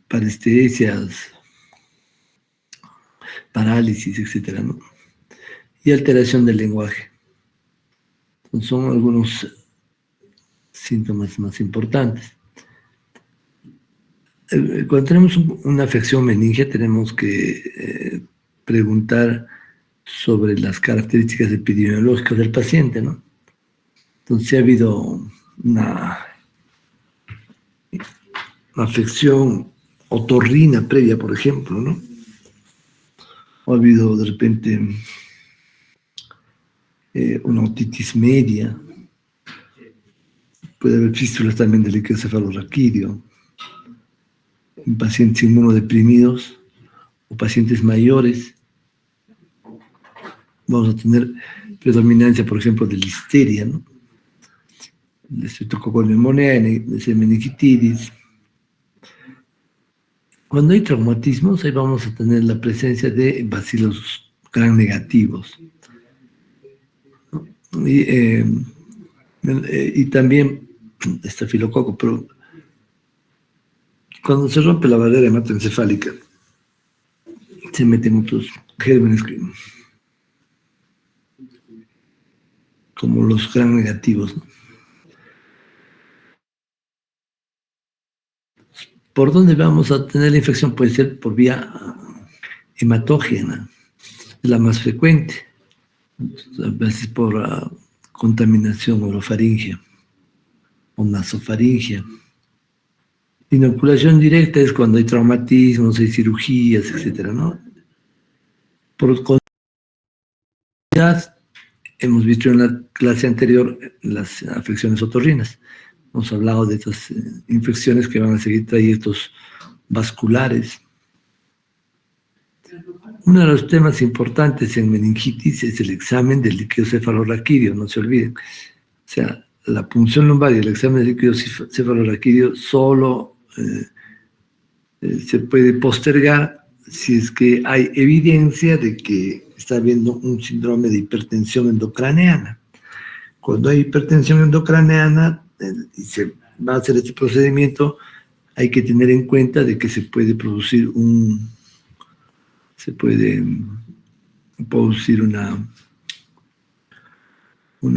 parestesias, parálisis, etcétera, ¿no? Y alteración del lenguaje. Entonces, son algunos síntomas más importantes. Cuando tenemos una afección meningea, tenemos que preguntar sobre las características epidemiológicas del paciente, ¿no? Entonces, si ha habido una afección otorrina previa, por ejemplo, ¿no? O ha habido de repente una otitis media, puede haber fístulas también del líquido cefalorraquídeo, en pacientes inmunodeprimidos o pacientes mayores. Vamos a tener predominancia, por ejemplo, de listeria, ¿no? De Streptococcus pneumoniae, de meningitis. Cuando hay traumatismos, ahí vamos a tener la presencia de bacilos gram negativos. Y también estafilococo, pero cuando se rompe la barrera hematoencefálica, se meten otros gérmenes como los gram negativos, ¿no? ¿Por dónde vamos a tener la infección? Puede ser por vía hematógena, es la más frecuente, a veces por contaminación orofaringea o nasofaringea. Inoculación directa es cuando hay traumatismos, hay cirugías, etcétera, ¿no? Por continuidad, hemos visto en la clase anterior las afecciones otorrinas. Hemos hablado de estas infecciones que van a seguir trayectos vasculares. Uno de los temas importantes en meningitis es el examen del líquido cefalorraquídeo, no se olviden. O sea, la punción lumbar y el examen del líquido cefalorraquídeo solo se puede postergar si es que hay evidencia de que está habiendo un síndrome de hipertensión endocraneana. Cuando hay hipertensión endocraneana y se va a hacer este procedimiento, hay que tener en cuenta de que se puede producir una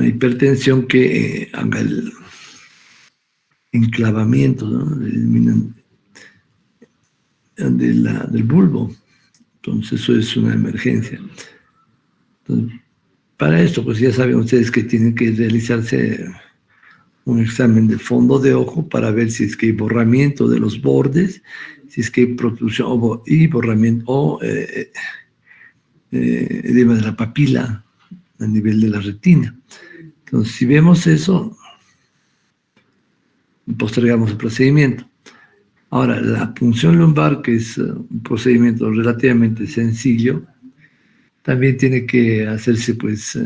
hipertensión que haga el enclavamiento, ¿no? del bulbo. Entonces, eso es una emergencia. Entonces, para esto, pues ya saben ustedes que tienen que realizarse un examen de fondo de ojo para ver si es que hay borramiento de los bordes, si es que hay protrusión y borramiento o edema de la papila a nivel de la retina. Entonces, si vemos eso, postergamos el procedimiento. Ahora, la punción lumbar, que es un procedimiento relativamente sencillo, también tiene que hacerse, pues,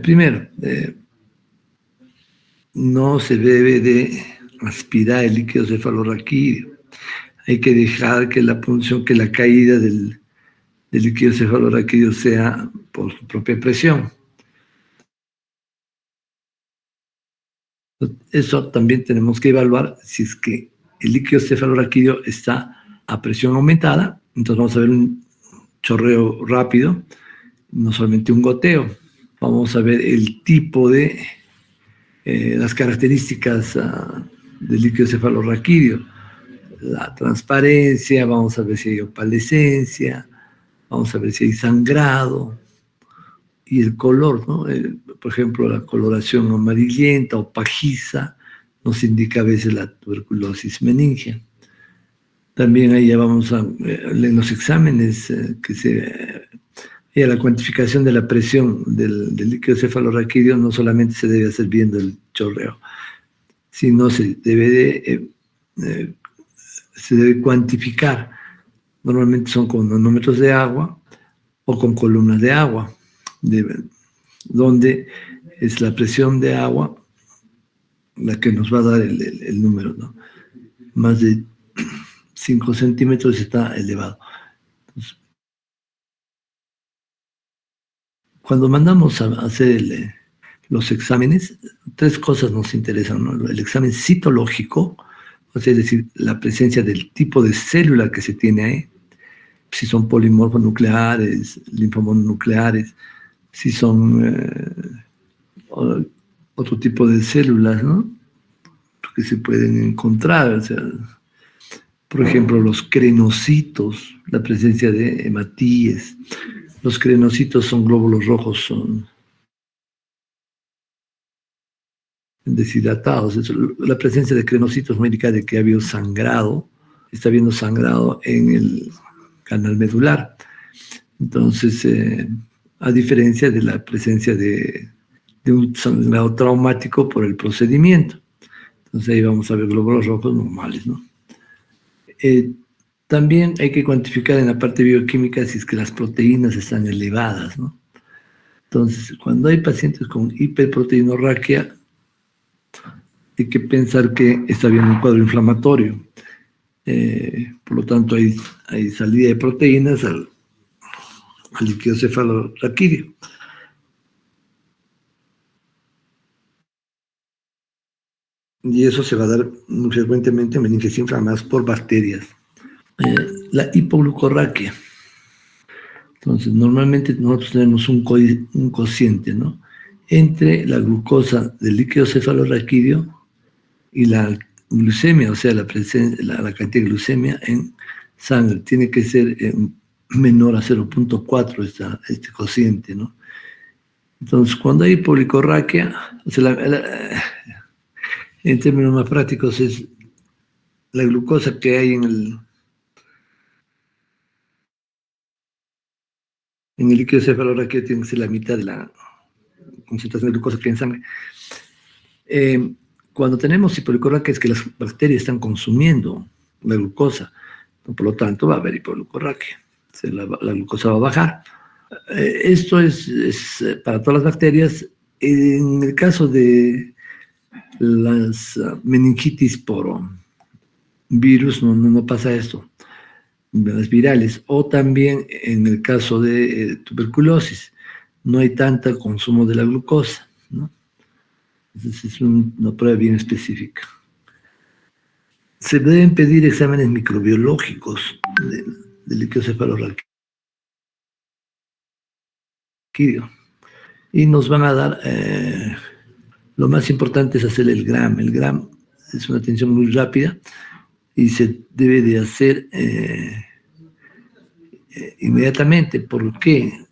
primero, no se debe de aspirar el líquido cefalorraquídeo. Hay que dejar que la punción, que la caída del líquido cefalorraquídeo sea por su propia presión. Eso también tenemos que evaluar si es que el líquido cefalorraquídeo está a presión aumentada, entonces vamos a ver un chorreo rápido, no solamente un goteo. Vamos a ver el tipo de, las características del líquido cefalorraquídeo, la transparencia, vamos a ver si hay opalescencia, vamos a ver si hay sangrado, y el color, ¿no? Por ejemplo, la coloración amarillenta o pajiza nos indica a veces la tuberculosis meningea. También ahí ya vamos a en los exámenes y a la cuantificación de la presión del líquido cefalorraquídeo no solamente se debe hacer viendo el chorreo, sino se debe cuantificar. Normalmente son con manómetros de agua o con columnas de agua, donde es la presión de agua la que nos va a dar el número, ¿no? Más de 5 centímetros está elevado. Entonces, cuando mandamos a hacer los exámenes, tres cosas nos interesan, ¿no? El examen citológico, O sea, es decir, la presencia del tipo de célula que se tiene ahí, si son polimorfonucleares, linfomonucleares, si son otro tipo de células, ¿no? Que se pueden encontrar, o sea, por ejemplo, los crenocitos, la presencia de hematíes. Los crenocitos son glóbulos rojos, son deshidratados. La presencia de crenocitos me indica de que ha habido sangrado, está habiendo sangrado en el canal medular. Entonces, a diferencia de la presencia de un sangrado traumático por el procedimiento. Entonces ahí vamos a ver glóbulos rojos normales, ¿no? También hay que cuantificar en la parte bioquímica si es que las proteínas están elevadas, ¿no? Entonces, cuando hay pacientes con hiperproteinorraquia, hay que pensar que está habiendo un cuadro inflamatorio. Por lo tanto, hay salida de proteínas al líquido cefalorraquídeo. Y eso se va a dar muy frecuentemente en meninges inflamadas por bacterias. La hipoglucorraquia. Entonces, normalmente nosotros tenemos un cociente, ¿no? Entre la glucosa del líquido cefalorraquídeo y la glucemia, o sea, la cantidad de glucemia en sangre. Tiene que ser menor a 0.4 este cociente, ¿no? Entonces, cuando hay hipoglucorraquia, o sea, en términos más prácticos es la glucosa que hay en el líquido cefalorraquídeo tiene que ser la mitad de la concentración de glucosa que hay en sangre. Cuando tenemos hipoglucorraquia es que las bacterias están consumiendo la glucosa, por lo tanto va a haber hipoglucorraquia, la glucosa va a bajar. Esto es para todas las bacterias. En el caso de las meningitis por virus no pasa esto, las virales, o también en el caso de tuberculosis, no hay tanto consumo de la glucosa, ¿no? Entonces es una prueba bien específica. Se deben pedir exámenes microbiológicos del líquido cefalorraquídeo y nos van a dar, lo más importante es hacer el GRAM. El GRAM es una atención muy rápida y se debe de hacer inmediatamente. ¿Por qué?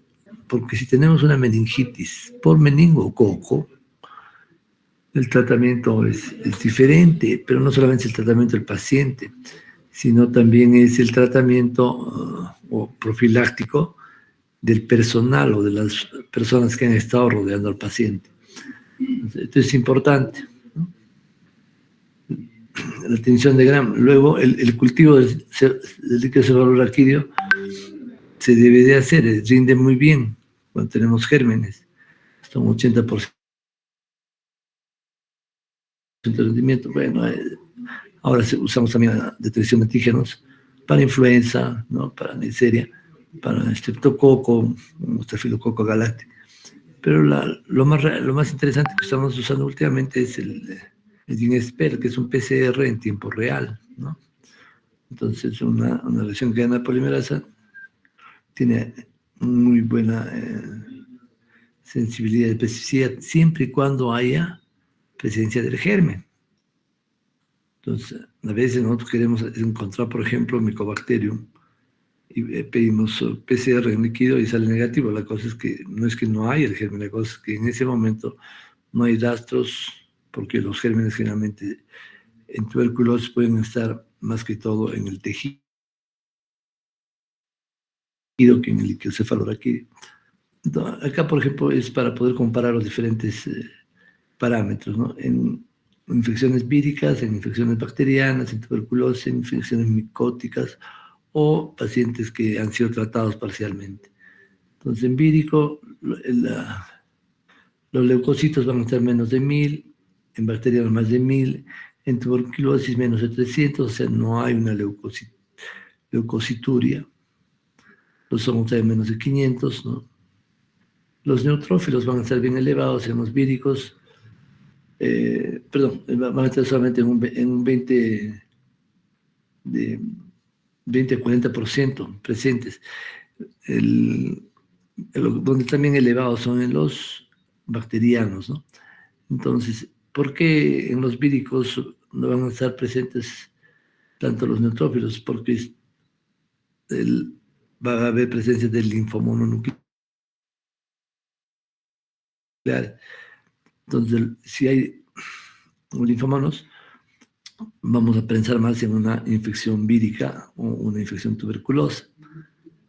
Porque si tenemos una meningitis por meningococo, el tratamiento es diferente, pero no solamente es el tratamiento del paciente, sino también es el tratamiento profiláctico del personal o de las personas que han estado rodeando al paciente. Esto es importante, ¿no? La atención de GRAM. Luego, el cultivo del líquido cefalorraquídeo se debe de hacer, rinde muy bien cuando tenemos gérmenes, hasta un 80% de rendimiento. Bueno, ahora usamos también la detección de antígenos para influenza, ¿no? Para Neisseria, para estreptococo, estafilococo galactic. Pero lo más interesante que estamos usando últimamente es el GeneSpell, que es un PCR en tiempo real, ¿no? Entonces, una reacción cadena polimerasa tiene muy buena sensibilidad y especificidad siempre y cuando haya presencia del germen. Entonces, a veces nosotros queremos encontrar, por ejemplo, Mycobacterium y pedimos PCR en líquido y sale negativo. La cosa es que no hay el germen, la cosa es que en ese momento no hay rastros, porque los gérmenes generalmente en tuberculosis pueden estar más que todo en el tejido que en el líquido cefalorraquídeo. Entonces, acá, por ejemplo, es para poder comparar los diferentes parámetros, ¿no? En infecciones víricas, en infecciones bacterianas, en tuberculosis, en infecciones micóticas o pacientes que han sido tratados parcialmente. Entonces, en vírico, los leucocitos van a estar menos de 1000, en bacterianos más de 1000, en tuberculosis menos de 300, o sea, no hay una leucocituria. Los hongos de menos de 500, ¿no? Los neutrófilos van a estar bien elevados en los víricos, van a estar solamente en un 20 de 20 a 40% presentes. Donde también elevados son en los bacterianos, ¿no? Entonces, ¿por qué en los víricos no van a estar presentes tanto los neutrófilos? Porque va a haber presencia del linfoma mononuclear. Entonces, si hay linfomonos, vamos a pensar más en una infección vírica o una infección tuberculosa.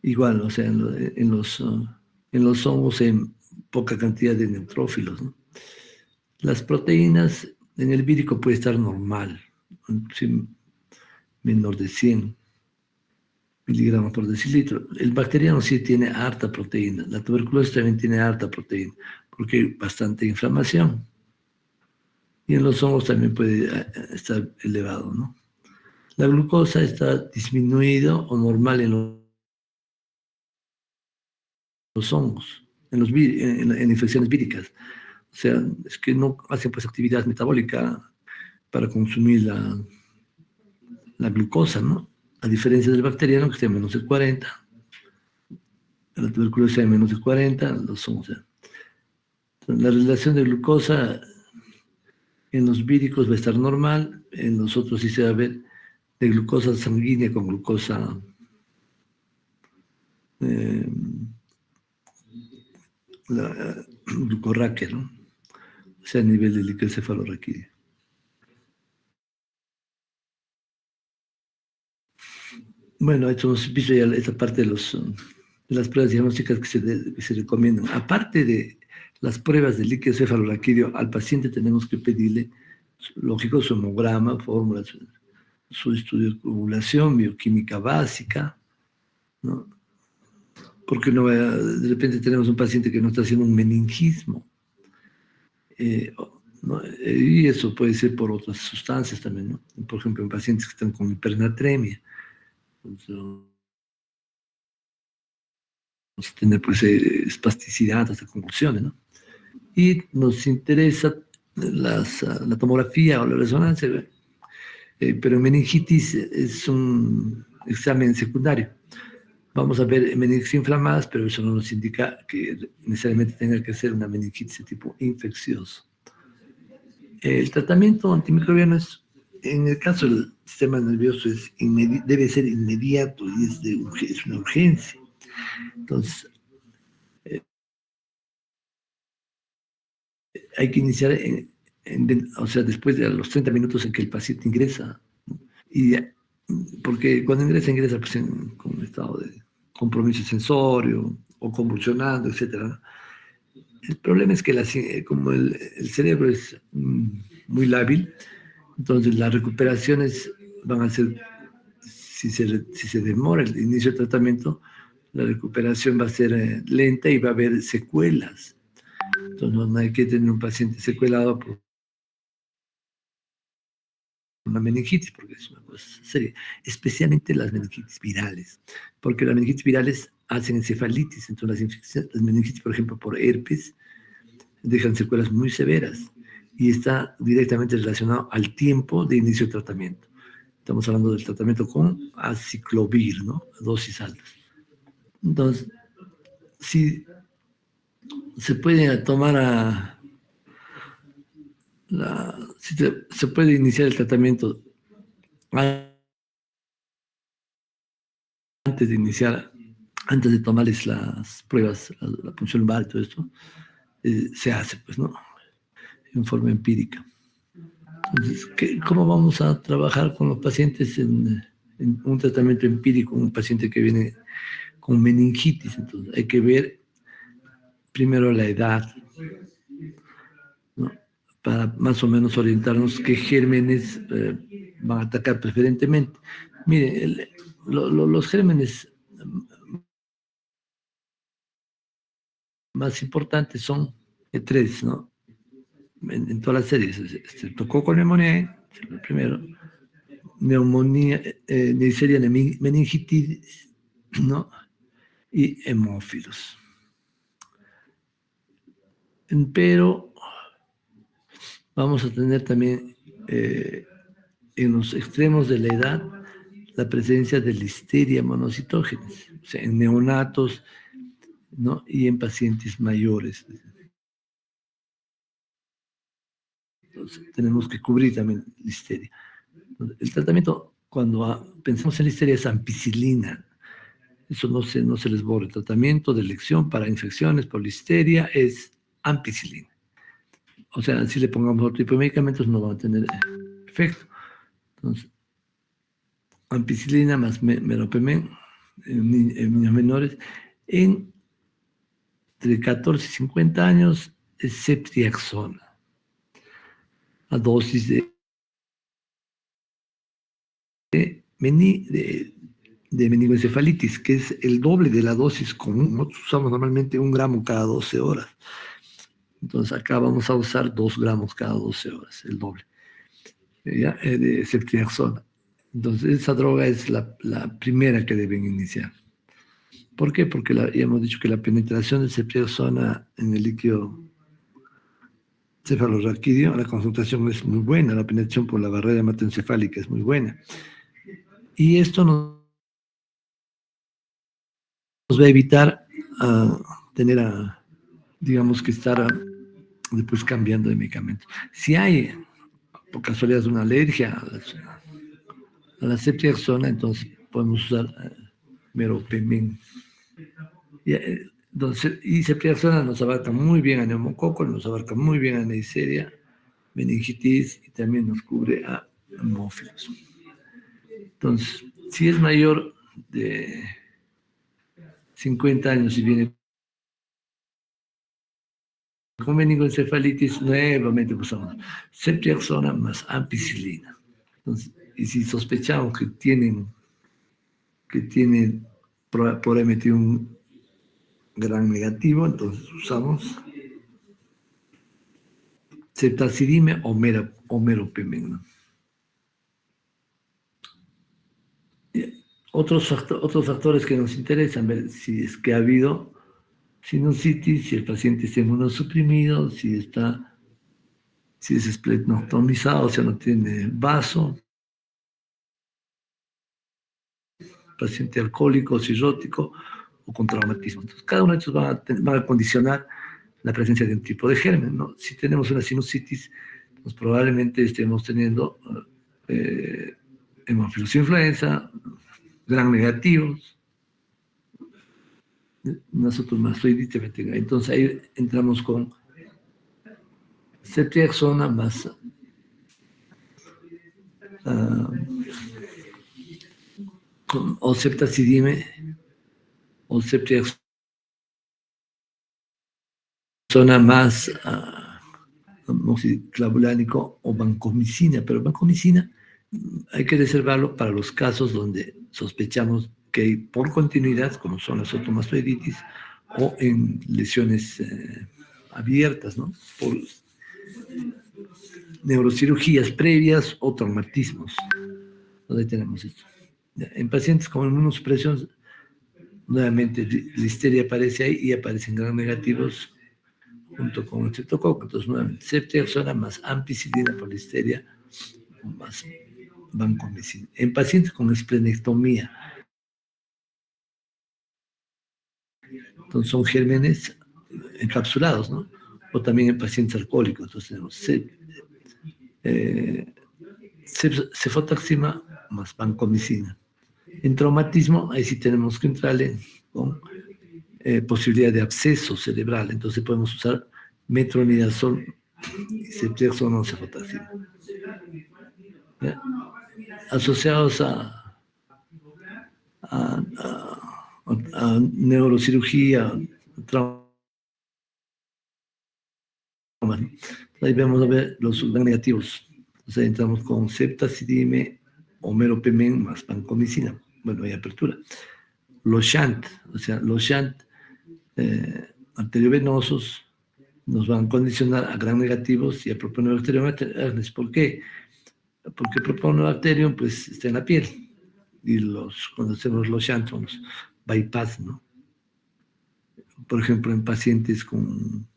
Igual, o sea, en los hongos hay poca cantidad de neutrófilos, ¿no? Las proteínas en el vírico puede estar normal, menor de 100 miligramos por decilitro. El bacteriano sí tiene harta proteína. La tuberculosis también tiene harta proteína, porque hay bastante inflamación. Y en los hongos también puede estar elevado, ¿no? La glucosa está disminuido o normal en los hongos, en infecciones víricas. O sea, es que no hacen pues actividad metabólica para consumir la glucosa, ¿no? A diferencia del bacteriano que está en menos de 40, la tuberculosis en menos de 40, los hongos. Entonces, la relación de glucosa en los víricos va a estar normal, en los otros sí se va a ver de glucosa sanguínea con glucosa glucorraquia, ¿no? O sea, a nivel de líquido cefalorraquídeo. Bueno, hemos visto ya esta parte de las pruebas diagnósticas que se recomiendan. Aparte de las pruebas de líquido cefalorraquídeo, al paciente tenemos que pedirle, lógico, su hemograma, fórmula, su estudio de coagulación, bioquímica básica, ¿no? Porque no de repente tenemos un paciente que no está haciendo un meningismo, ¿no? Y eso puede ser por otras sustancias también, ¿no? Por ejemplo, en pacientes que están con hipernatremia. Entonces, tener pues espasticidad, hasta convulsiones, ¿no? Y nos interesa la tomografía o la resonancia, pero meningitis es un examen secundario. Vamos a ver meningitis inflamadas, pero eso no nos indica que necesariamente tenga que ser una meningitis de tipo infeccioso. El tratamiento antimicrobiano en el caso del sistema nervioso, debe ser inmediato y es una urgencia. Entonces, hay que iniciar, o sea, después de los 30 minutos en que el paciente ingresa. Y, porque cuando ingresa pues, con un estado de compromiso sensorio o convulsionando, etc. El problema es que como el cerebro es muy lábil, entonces las recuperaciones van a ser, si se demora el inicio del tratamiento, la recuperación va a ser lenta y va a haber secuelas. Entonces no hay que tener un paciente secuelado por una meningitis, porque es una cosa seria, especialmente las meningitis virales, porque las meningitis virales hacen encefalitis, entonces las meningitis, por ejemplo, por herpes, dejan secuelas muy severas y está directamente relacionado al tiempo de inicio de tratamiento. Estamos hablando del tratamiento con aciclovir, ¿no? A dosis altas. Entonces, si se puede tomar se puede iniciar el tratamiento antes de iniciar, antes de tomarles las pruebas, la punción lumbar y todo esto, se hace, pues, ¿no? En forma empírica. Entonces, ¿cómo vamos a trabajar con los pacientes en un tratamiento empírico? Un paciente que viene con meningitis, entonces hay que ver primero la edad, ¿no? Para más o menos orientarnos qué gérmenes van a atacar preferentemente. Mire, los gérmenes más importantes son tres, ¿no? En todas las series. Streptococcus pneumoniae, el primero, neumonía, Neisseria meningitis, ¿no? Y hemófilos. Pero vamos a tener también en los extremos de la edad la presencia de Listeria monocytogenes, o sea, en neonatos, ¿no? Y en pacientes mayores. Entonces, tenemos que cubrir también Listeria. El tratamiento, cuando pensamos en Listeria, es ampicilina. Eso no se les borra. El tratamiento de elección para infecciones por Listeria es ampicilina. O sea, si le pongamos otro tipo de medicamentos, no van a tener efecto. Entonces, ampicilina más meropenem en niños menores. Entre 14 y 50 años es ceftriaxona, a dosis de meningoencefalitis, que es el doble de la dosis común. Nosotros usamos normalmente 1 gramo cada 12 horas. Entonces acá vamos a usar 2 gramos cada 12 horas, el doble, ¿ya? De ceftriaxona. Entonces esa droga es la primera que deben iniciar. ¿Por qué? Porque ya hemos dicho que la penetración de ceftriaxona en el líquido cefalorraquídeo, la concentración es muy buena, la penetración por la barrera hematoencefálica es muy buena. Y esto nos va a evitar tener, digamos, que estar después cambiando de medicamento. Si hay, por casualidad, una alergia a la ceftriaxona, entonces podemos usar meropenem. Entonces, y ceftriaxona nos abarca muy bien a neumococo, nos abarca muy bien a Neisseria, meningitis, y también nos cubre a hemófilos. Entonces, si es mayor de 50 años y viene con meningoencefalitis, nuevamente usamos ceftriaxona más ampicilina. Entonces, y si sospechamos que tienen por ahí metido un gran negativo, entonces usamos ceftazidime o meropenem, ¿no? Otros factores que nos interesan, ver si es que ha habido sinusitis, si el paciente está inmunosuprimido, si es esplenectomizado, o sea, no tiene vaso, paciente alcohólico, cirrótico o con traumatismo. Entonces, cada uno de estos van a condicionar la presencia de un tipo de germen, ¿no? Si tenemos una sinusitis, pues probablemente estemos teniendo hemófilos influenza, gran negativos, nosotros mastoiditis. Entonces ahí entramos con ceftriaxona más o ceftazidime o ceftriaxona más moxiclavulánico o vancomicina, pero vancomicina hay que reservarlo para los casos donde sospechamos que hay por continuidad, como son las otomastoiditis, o en lesiones abiertas, ¿no? Por neurocirugías previas o traumatismos. Entonces ahí tenemos esto. En pacientes con inmunosupresión, nuevamente Listeria aparece ahí y aparecen gram negativos junto con el streptococo. Entonces, nuevamente, ceftriaxona más ampicilina por Listeria más vancomicina. En pacientes con esplenectomía, entonces son gérmenes encapsulados, ¿no? O también en pacientes alcohólicos. Entonces tenemos cefotaxima más vancomicina. En traumatismo, ahí sí tenemos que entrarle con posibilidad de absceso cerebral. Entonces podemos usar metronidazol y ceftriaxona o cefotaxima. Asociados a neurocirugía, trauma. Ahí vamos a ver los negativos. Entonces entramos con ceftazidime o meropenem más vancomicina. Bueno, hay apertura. Los shunt, arteriovenosos, nos van a condicionar a gram negativos y a proponobacterium aternes. ¿Por qué? Porque el proponobacterium pues está en la piel y cuando hacemos los shunt son los bypass, ¿no? Por ejemplo, en pacientes con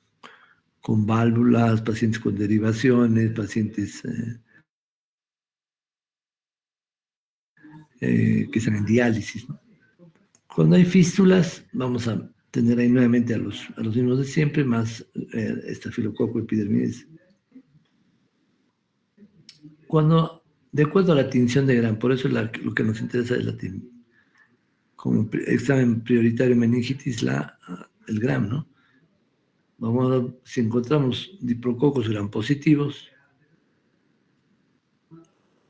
válvulas, pacientes con derivaciones, pacientes que están en diálisis, ¿no? Cuando hay fístulas, vamos a tener ahí nuevamente a los mismos de siempre, más estafilococo epidermidis. Cuando, de acuerdo a la tinción de Gram, por eso lo que nos interesa es como examen prioritario meningitis, el Gram, ¿no? Vamos a ver si encontramos diplococos Gram positivos,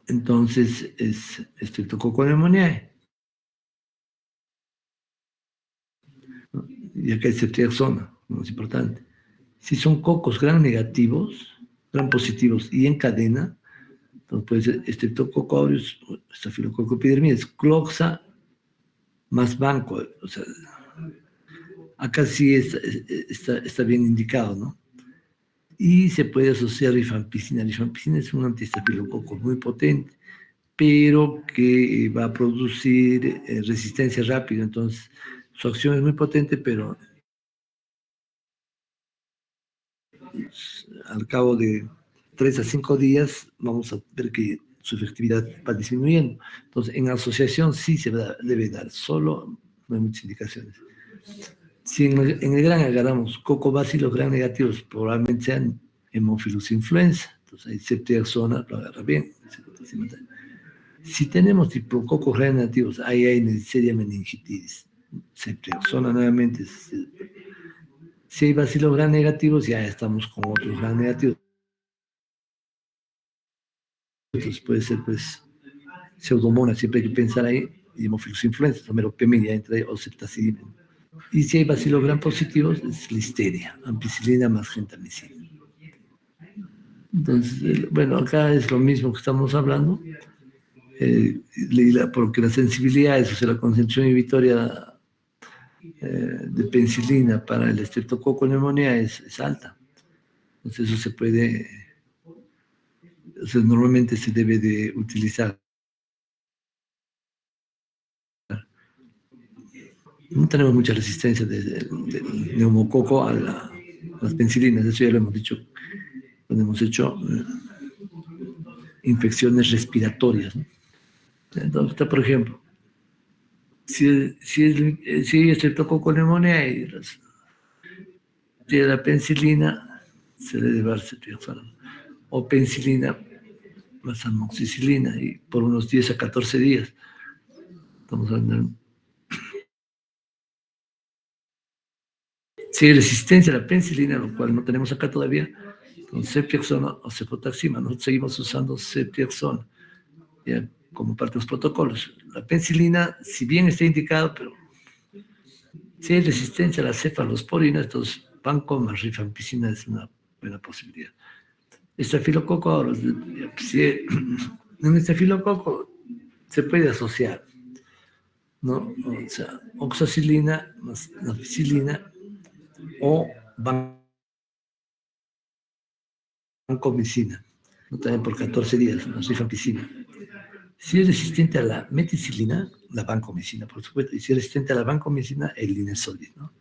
entonces es Streptococcus pneumoniae. Y acá hay ceftriaxona, no es importante. Si son cocos Gram negativos, Gram positivos y en cadena, entonces puede ser Streptococcus aureus, Staphylococcus epidermidis, cloxa más banco. O sea, acá sí está bien indicado, ¿no? Y se puede asociar rifampicina. Rifampicina es un antiestafilococo muy potente, pero que va a producir resistencia rápida. Entonces, su acción es muy potente, pero al cabo de 3 a 5 días vamos a ver que su efectividad va disminuyendo. Entonces, en asociación sí se debe dar, solo no hay muchas indicaciones. Si en el gran agarramos cocobacilos gran negativos, probablemente sean Haemophilus influenza. Entonces, ahí ceftriaxona lo agarra bien. Si tenemos diplococos gran negativos, ahí hay Neisseria meningitis. Ceftriaxona nuevamente. Si hay bacilos gran negativos, ya estamos con otros gran negativos. Entonces puede ser, pues, pseudomonas, siempre hay que pensar ahí, y Haemophilus influenza, meropedia, entre ahí, o ceftazidime. Y si hay bacilos gran positivos, es listeria, ampicilina más gentamicina. Entonces, bueno, acá es lo mismo que estamos hablando, porque la sensibilidad, o sea, la concentración inhibitoria de penicilina para el estreptococo neumonía es alta. Entonces eso se puede, o sea, normalmente se debe de utilizar. No tenemos mucha resistencia del neumococo a las penicilinas, eso ya lo hemos dicho cuando hemos hecho infecciones respiratorias, ¿no? Entonces, por ejemplo, si hay estreptococo neumonía y tiene la penicilina, se le debe dar ceftriaxona. O penicilina más amoxicilina, y por unos 10 a 14 días. Estamos hablando. Si hay resistencia a la penicilina, lo cual no tenemos acá todavía, con ceftriaxona o cefotaxima. Nosotros seguimos usando ceftriaxona como parte de los protocolos. La penicilina, si bien está indicado, pero si hay resistencia a la cefalosporina, entonces banco más rifampicina es una buena posibilidad. Estafilococo, ahora, si en estafilococo se puede asociar, ¿no? O sea, oxacilina más nafcilina o vancomicina, ¿no? También por 14 días, más rifampicina. Si es resistente a la meticilina, la vancomicina, por supuesto, y si es resistente a la vancomicina, el linezolid, ¿no?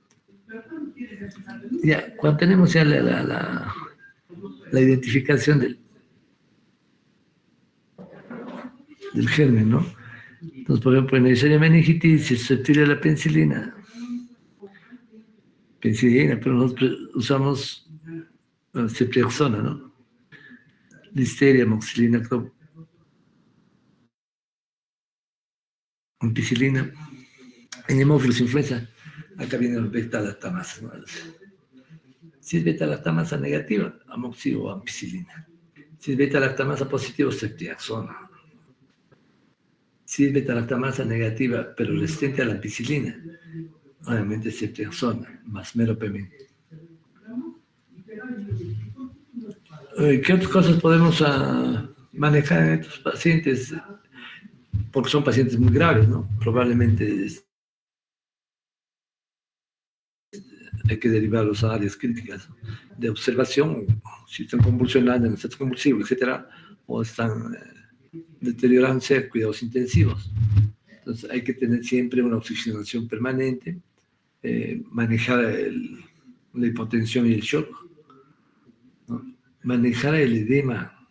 Ya, cuando tenemos ya la identificación del germen, ¿no? Entonces, por ejemplo, en Neisseria meningitis, si es susceptible a la penicilina, pero nosotros usamos ceftriaxona, ¿no? Listeria, amoxicilina, ampicilina. En Haemophilus influenza, acá viene el beta-lactamasa, ¿no? Si es beta-lactamasa negativa, amoxi o ampicilina. Si es beta-lactamasa positivo, ceftriaxona. Si es beta-lactamasa negativa, pero resistente a la ampicilina, obviamente ceftriaxona, más meropemin. ¿Qué otras cosas podemos manejar en estos pacientes? Porque son pacientes muy graves, ¿no? Probablemente hay que derivarlos a áreas críticas de observación, si están convulsionando en estado convulsivo, etcétera, o están deteriorándose a cuidados intensivos. Entonces hay que tener siempre una oxigenación permanente, manejar la hipotensión y el shock, ¿no? Manejar el edema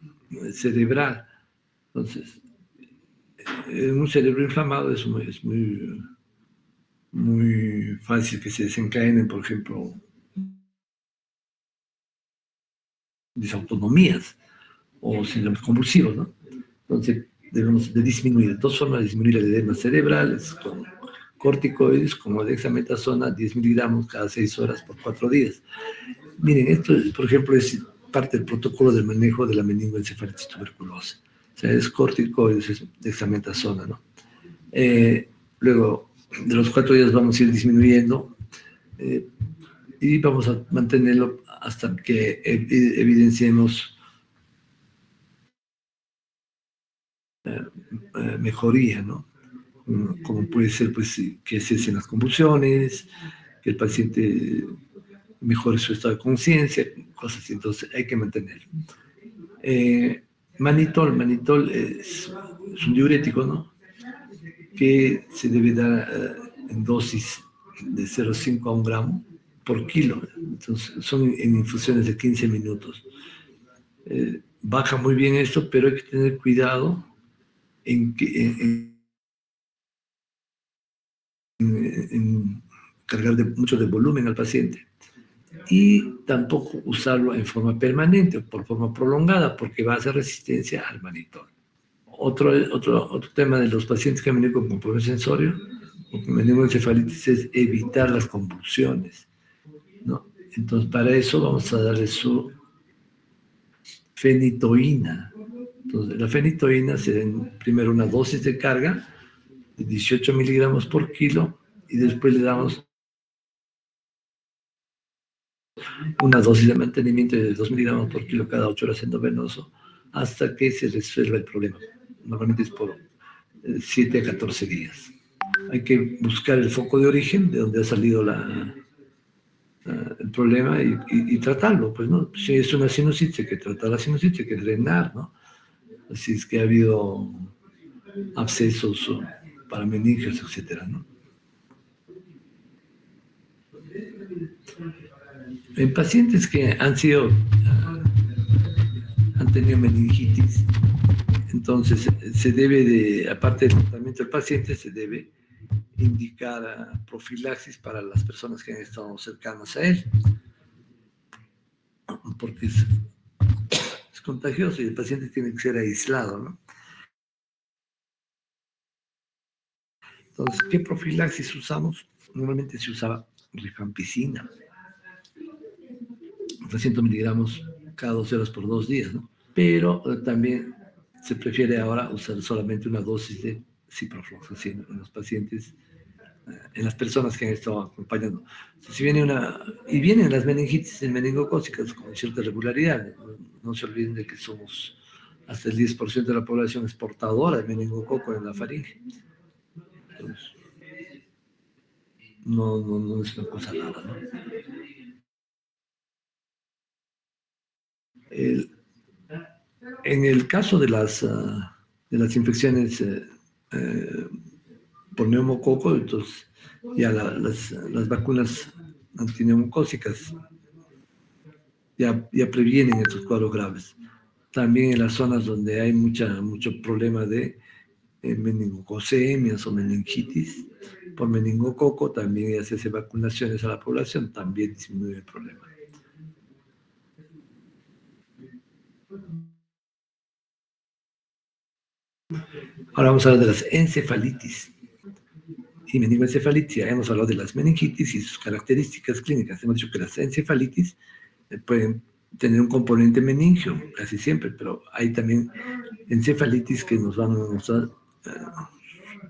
cerebral. Entonces, en un cerebro inflamado es muy fácil que se desencadenen, por ejemplo, disautonomías o síndromes convulsivos, ¿no? Entonces, debemos de disminuir. Dos formas de disminuir el edema cerebral es con corticoides, como dexametasona, 10 miligramos cada 6 horas por 4 días. Miren, esto, por ejemplo, es parte del protocolo del manejo de la meningoencefalitis tuberculosa. O sea, es corticoides, es dexametasona, ¿no? Luego, de los 4 días vamos a ir disminuyendo y vamos a mantenerlo hasta que evidenciemos mejoría, ¿no? Como puede ser pues, que cesen las convulsiones, que el paciente mejore su estado de conciencia, cosas así. Entonces hay que mantenerlo. Manitol es un diurético, ¿no? Que se debe dar en dosis de 0,5 a 1 gramo por kilo. Entonces son en infusiones de 15 minutos. Baja muy bien esto, pero hay que tener cuidado en cargar mucho de volumen al paciente y tampoco usarlo en forma permanente o por forma prolongada porque va a hacer resistencia al manitol. Otro tema de los pacientes que han venido con problema sensorio o con meningoencefalitis es evitar las convulsiones, ¿no? Entonces, para eso vamos a darle su fenitoína. Entonces, la fenitoína se da primero una dosis de carga de 18 miligramos por kilo y después le damos una dosis de mantenimiento de 2 miligramos por kilo cada 8 horas endovenoso hasta que se resuelva el problema. Normalmente es por 7 a 14 días. Hay que buscar el foco de origen de donde ha salido el problema y tratarlo. Pues, ¿no? Si es una sinusitis, hay que tratar la sinusitis, hay que drenar, ¿no? Si es que ha habido abscesos para meningios, etcétera, ¿no? En pacientes que han tenido meningitis, entonces se debe aparte del tratamiento del paciente, se debe indicar profilaxis para las personas que han estado cercanas a él, porque es contagioso y el paciente tiene que ser aislado, ¿no? Entonces, ¿qué profilaxis usamos? Normalmente se usaba rifampicina, 300 miligramos cada 12 horas por 2 días, ¿no? Pero también se prefiere ahora usar solamente una dosis de ciprofloxacina en los pacientes, en las personas que han estado acompañando. Si vienen las meningitis meningocócicas con cierta regularidad, no se olviden de que somos hasta el 10% de la población es portadora de meningococo en la faringe. Entonces, no es una cosa rara, ¿no? En el caso de las infecciones por neumococo, entonces ya las vacunas antineumocócicas ya previenen estos cuadros graves. También en las zonas donde hay mucho problema de meningococemias o meningitis por meningococo, también ya se hace vacunaciones a la población, también disminuye el problema. Ahora vamos a hablar de las encefalitis y meningoencefalitis. Ya hemos hablado de las meningitis y sus características clínicas. Hemos dicho que las encefalitis pueden tener un componente meningio casi siempre, pero hay también encefalitis que nos van a mostrar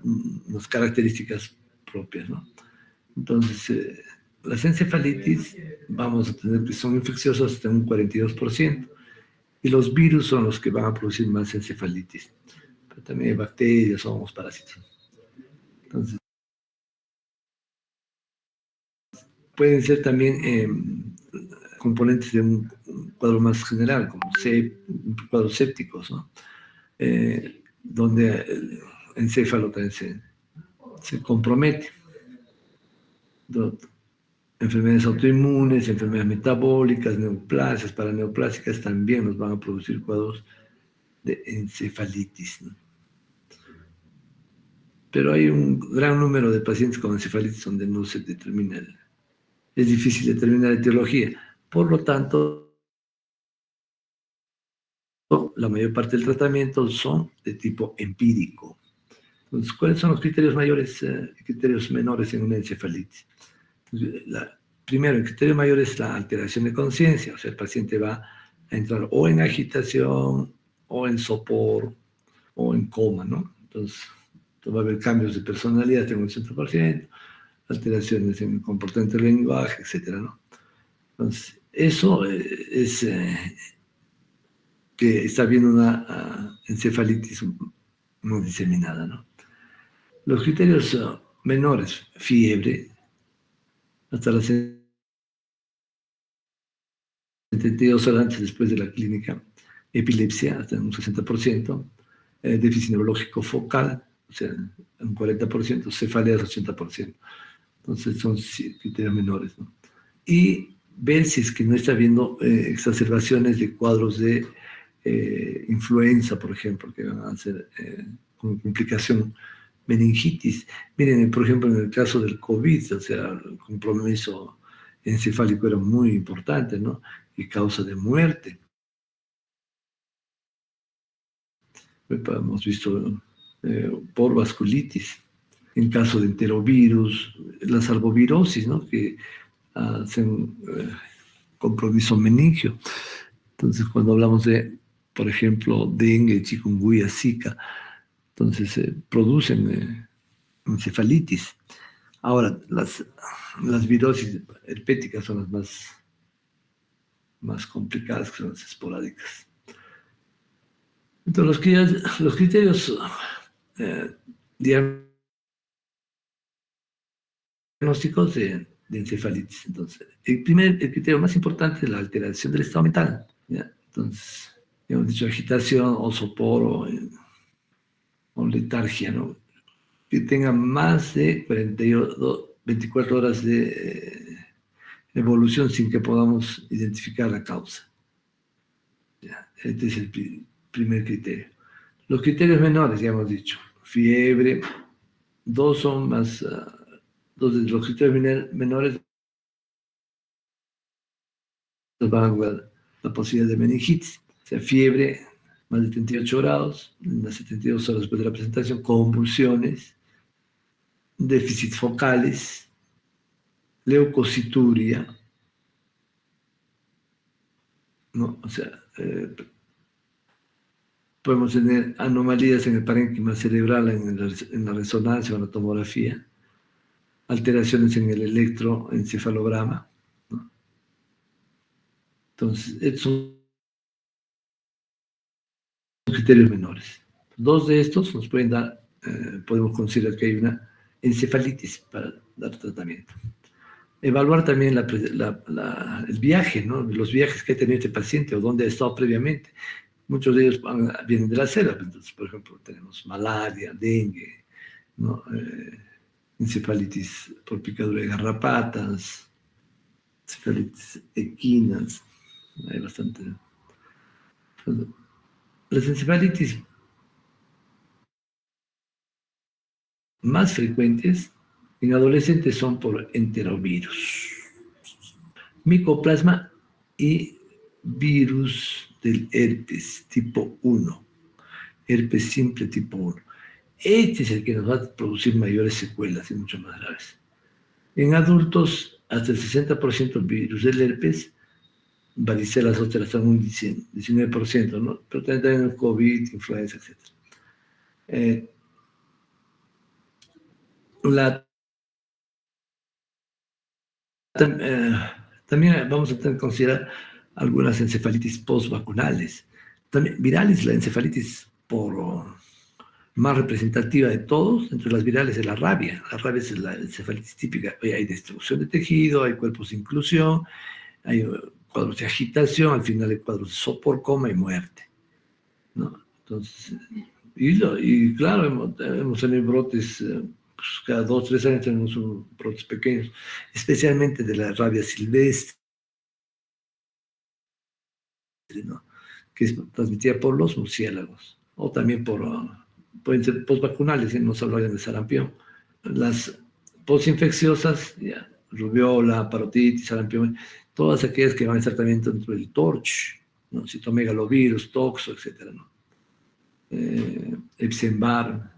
unas características propias, ¿no? Entonces, las encefalitis vamos a tener que son infecciosas hasta un 42%, y los virus son los que van a producir más encefalitis, pero también hay bacterias, hongos, parásitos. Entonces, pueden ser también componentes de un cuadro más general, como cuadros sépticos, ¿no? Donde el encéfalo también se compromete. Enfermedades autoinmunes, enfermedades metabólicas, neoplasias, paraneoplásicas también nos van a producir cuadros de encefalitis, ¿no? pero hay un gran número de pacientes con encefalitis donde no se determina, es difícil determinar la etiología. Por lo tanto, la mayor parte del tratamiento son de tipo empírico. Entonces, ¿cuáles son los criterios mayores y criterios menores en una encefalitis? Primero, el criterio mayor es la alteración de conciencia, o sea, el paciente va a entrar o en agitación, o en sopor, o en coma, ¿no? Entonces, va a haber cambios de personalidad en un 80%, alteraciones en el comportamiento del lenguaje, etcétera, ¿no? Entonces, eso es que está habiendo una encefalitis no diseminada, ¿no? Los criterios menores, fiebre, hasta las 72 horas antes después de la clínica, epilepsia, hasta un 60%, déficit neurológico focal, o sea, un 40%, cefaleas 80%. Entonces son criterios menores, ¿no? Y ver si es que no está habiendo exacerbaciones de cuadros de influenza, por ejemplo, que van a ser con complicación meningitis. Miren, por ejemplo, en el caso del COVID, o sea, el compromiso encefálico era muy importante, ¿no? Y causa de muerte. Hemos visto por vasculitis, en caso de enterovirus, las arbovirosis, ¿no? Que hacen compromiso meningio. Entonces, cuando hablamos de, por ejemplo, dengue, chikungunya, zika, entonces producen encefalitis. Ahora, las virosis herpéticas son las más complicadas, que son las esporádicas. Entonces, los criterios diagnósticos de encefalitis. Entonces, el criterio más importante es la alteración del estado mental, ¿ya? Entonces, hemos dicho agitación o sopor o letargia, ¿no? Que tenga más de 24 horas de evolución sin que podamos identificar la causa. ¿Ya? Este es el primer criterio. Los criterios menores, ya hemos dicho, fiebre, dos de los criterios menores van a jugar la posibilidad de meningitis, o sea, fiebre, más de 38 grados, unas 72 horas después de la presentación, convulsiones, déficits focales, leucocituria, ¿no? O sea, podemos tener anomalías en el parénquima cerebral, en la resonancia o en la tomografía, alteraciones en el electroencefalograma, ¿no? Entonces, estos son criterios menores. Dos de estos nos pueden dar, podemos considerar que hay una encefalitis para dar tratamiento. Evaluar también el viaje, ¿no? Los viajes que ha tenido este paciente o dónde ha estado previamente. Muchos de ellos vienen de la selva. Entonces, por ejemplo, tenemos malaria, dengue, ¿no? Encefalitis por picadura de garrapatas, encefalitis equinas. Hay bastante. Las encefalitis más frecuentes en adolescentes son por enterovirus, micoplasma y virus del herpes tipo 1, herpes simple tipo 1. Este es el que nos va a producir mayores secuelas y mucho más graves. En adultos, hasta el 60% virus del herpes, varicela zoster hasta un 19%, ¿no? Pero también el COVID, influenza, etc. También vamos a tener que considerar algunas encefalitis postvacunales. También virales, la encefalitis más representativa de todos, entre las virales es la rabia. La rabia es la encefalitis típica. Hay destrucción de tejido, hay cuerpos de inclusión, hay cuadros de agitación, al final hay cuadros de sopor, coma y muerte, ¿no? Entonces, y claro, hemos tenido brotes, pues cada 2 o 3 años tenemos brotes pequeños, especialmente de la rabia silvestre, ¿no? Que es transmitida por los murciélagos, o también por pueden ser postvacunales, no solo de sarampión. Las posinfecciosas, ya, rubiola, parotitis, sarampión, todas aquellas que van exactamente dentro del TORCH, ¿no? Citomegalovirus, toxo, etc., ¿no? Epstein-Barr,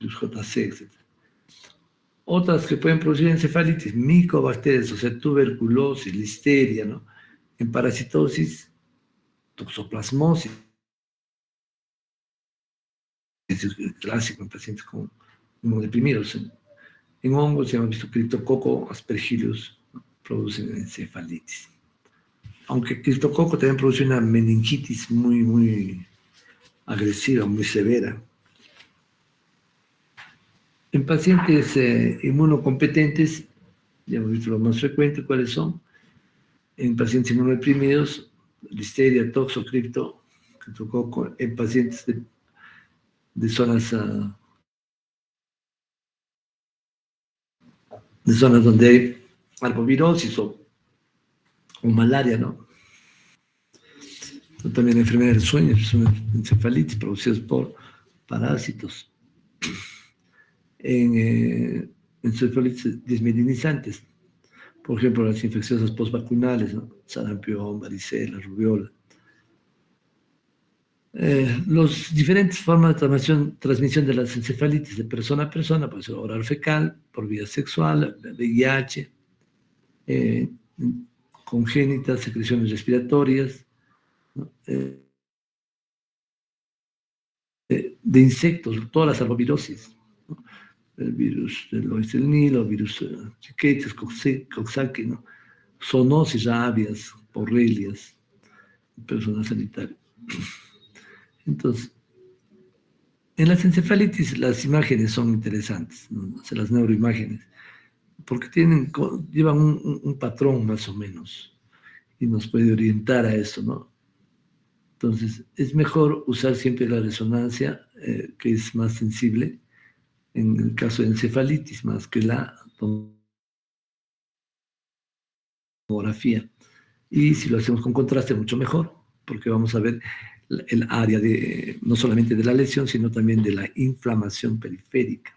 JC, etc. Otras que pueden producir encefalitis, micobacterias, o sea, tuberculosis, listeria, ¿no? En parasitosis, toxoplasmosis, es el clásico en pacientes con inmunodeprimidos. En hongos ya hemos visto criptococo, aspergillus, ¿no? Producen encefalitis. Aunque criptococo también produce una meningitis muy agresiva, muy severa. En pacientes inmunocompetentes, ya hemos visto lo más frecuente, ¿cuáles son? En pacientes inmunodeprimidos, listeria, toxo, criptococo, en pacientes de zonas donde hay arbovirosis o malaria, ¿no? También enfermedades del sueño, son encefalitis producidas por parásitos. En encefalitis desmielinizantes, por ejemplo, las infecciosas postvacunales, ¿no? Sarampión, varicela, rubiola. Las diferentes formas de transmisión de las encefalitis de persona a persona, puede ser oral fecal, por vía sexual, VIH, congénitas, secreciones respiratorias, ¿no? De insectos, todas las arbovirosis, ¿no? El virus del oeste del Nilo, virus Chiquetes, Coxsackie, ¿no? Zoonosis, rabias, borrelias, personal sanitario. Entonces, en las encefalitis las imágenes son interesantes, ¿no? O sea, las neuroimágenes, porque llevan un patrón más o menos y nos puede orientar a eso, ¿no? Entonces, es mejor usar siempre la resonancia, que es más sensible en el caso de encefalitis, más que la tomografía. Y si lo hacemos con contraste, mucho mejor, porque vamos a ver el área no solamente de la lesión, sino también de la inflamación periférica.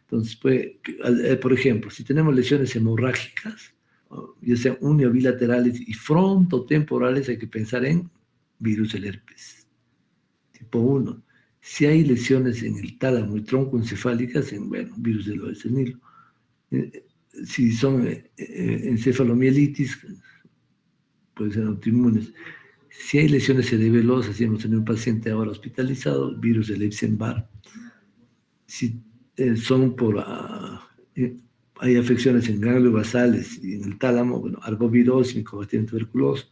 Entonces, por ejemplo, si tenemos lesiones hemorrágicas, ya sean uniobilaterales y frontotemporales, hay que pensar en virus del herpes tipo 1. Si hay lesiones en el tálamo y troncoencefálicas, virus del oeste del Nilo. Si son encefalomielitis, pueden ser autoinmunes. Si hay lesiones cerebelosas, si hemos tenido un paciente ahora hospitalizado, virus del Epstein-Barr. Si son hay afecciones en ganglios basales y en el tálamo, arbovirosis, micobacterium tuberculosis.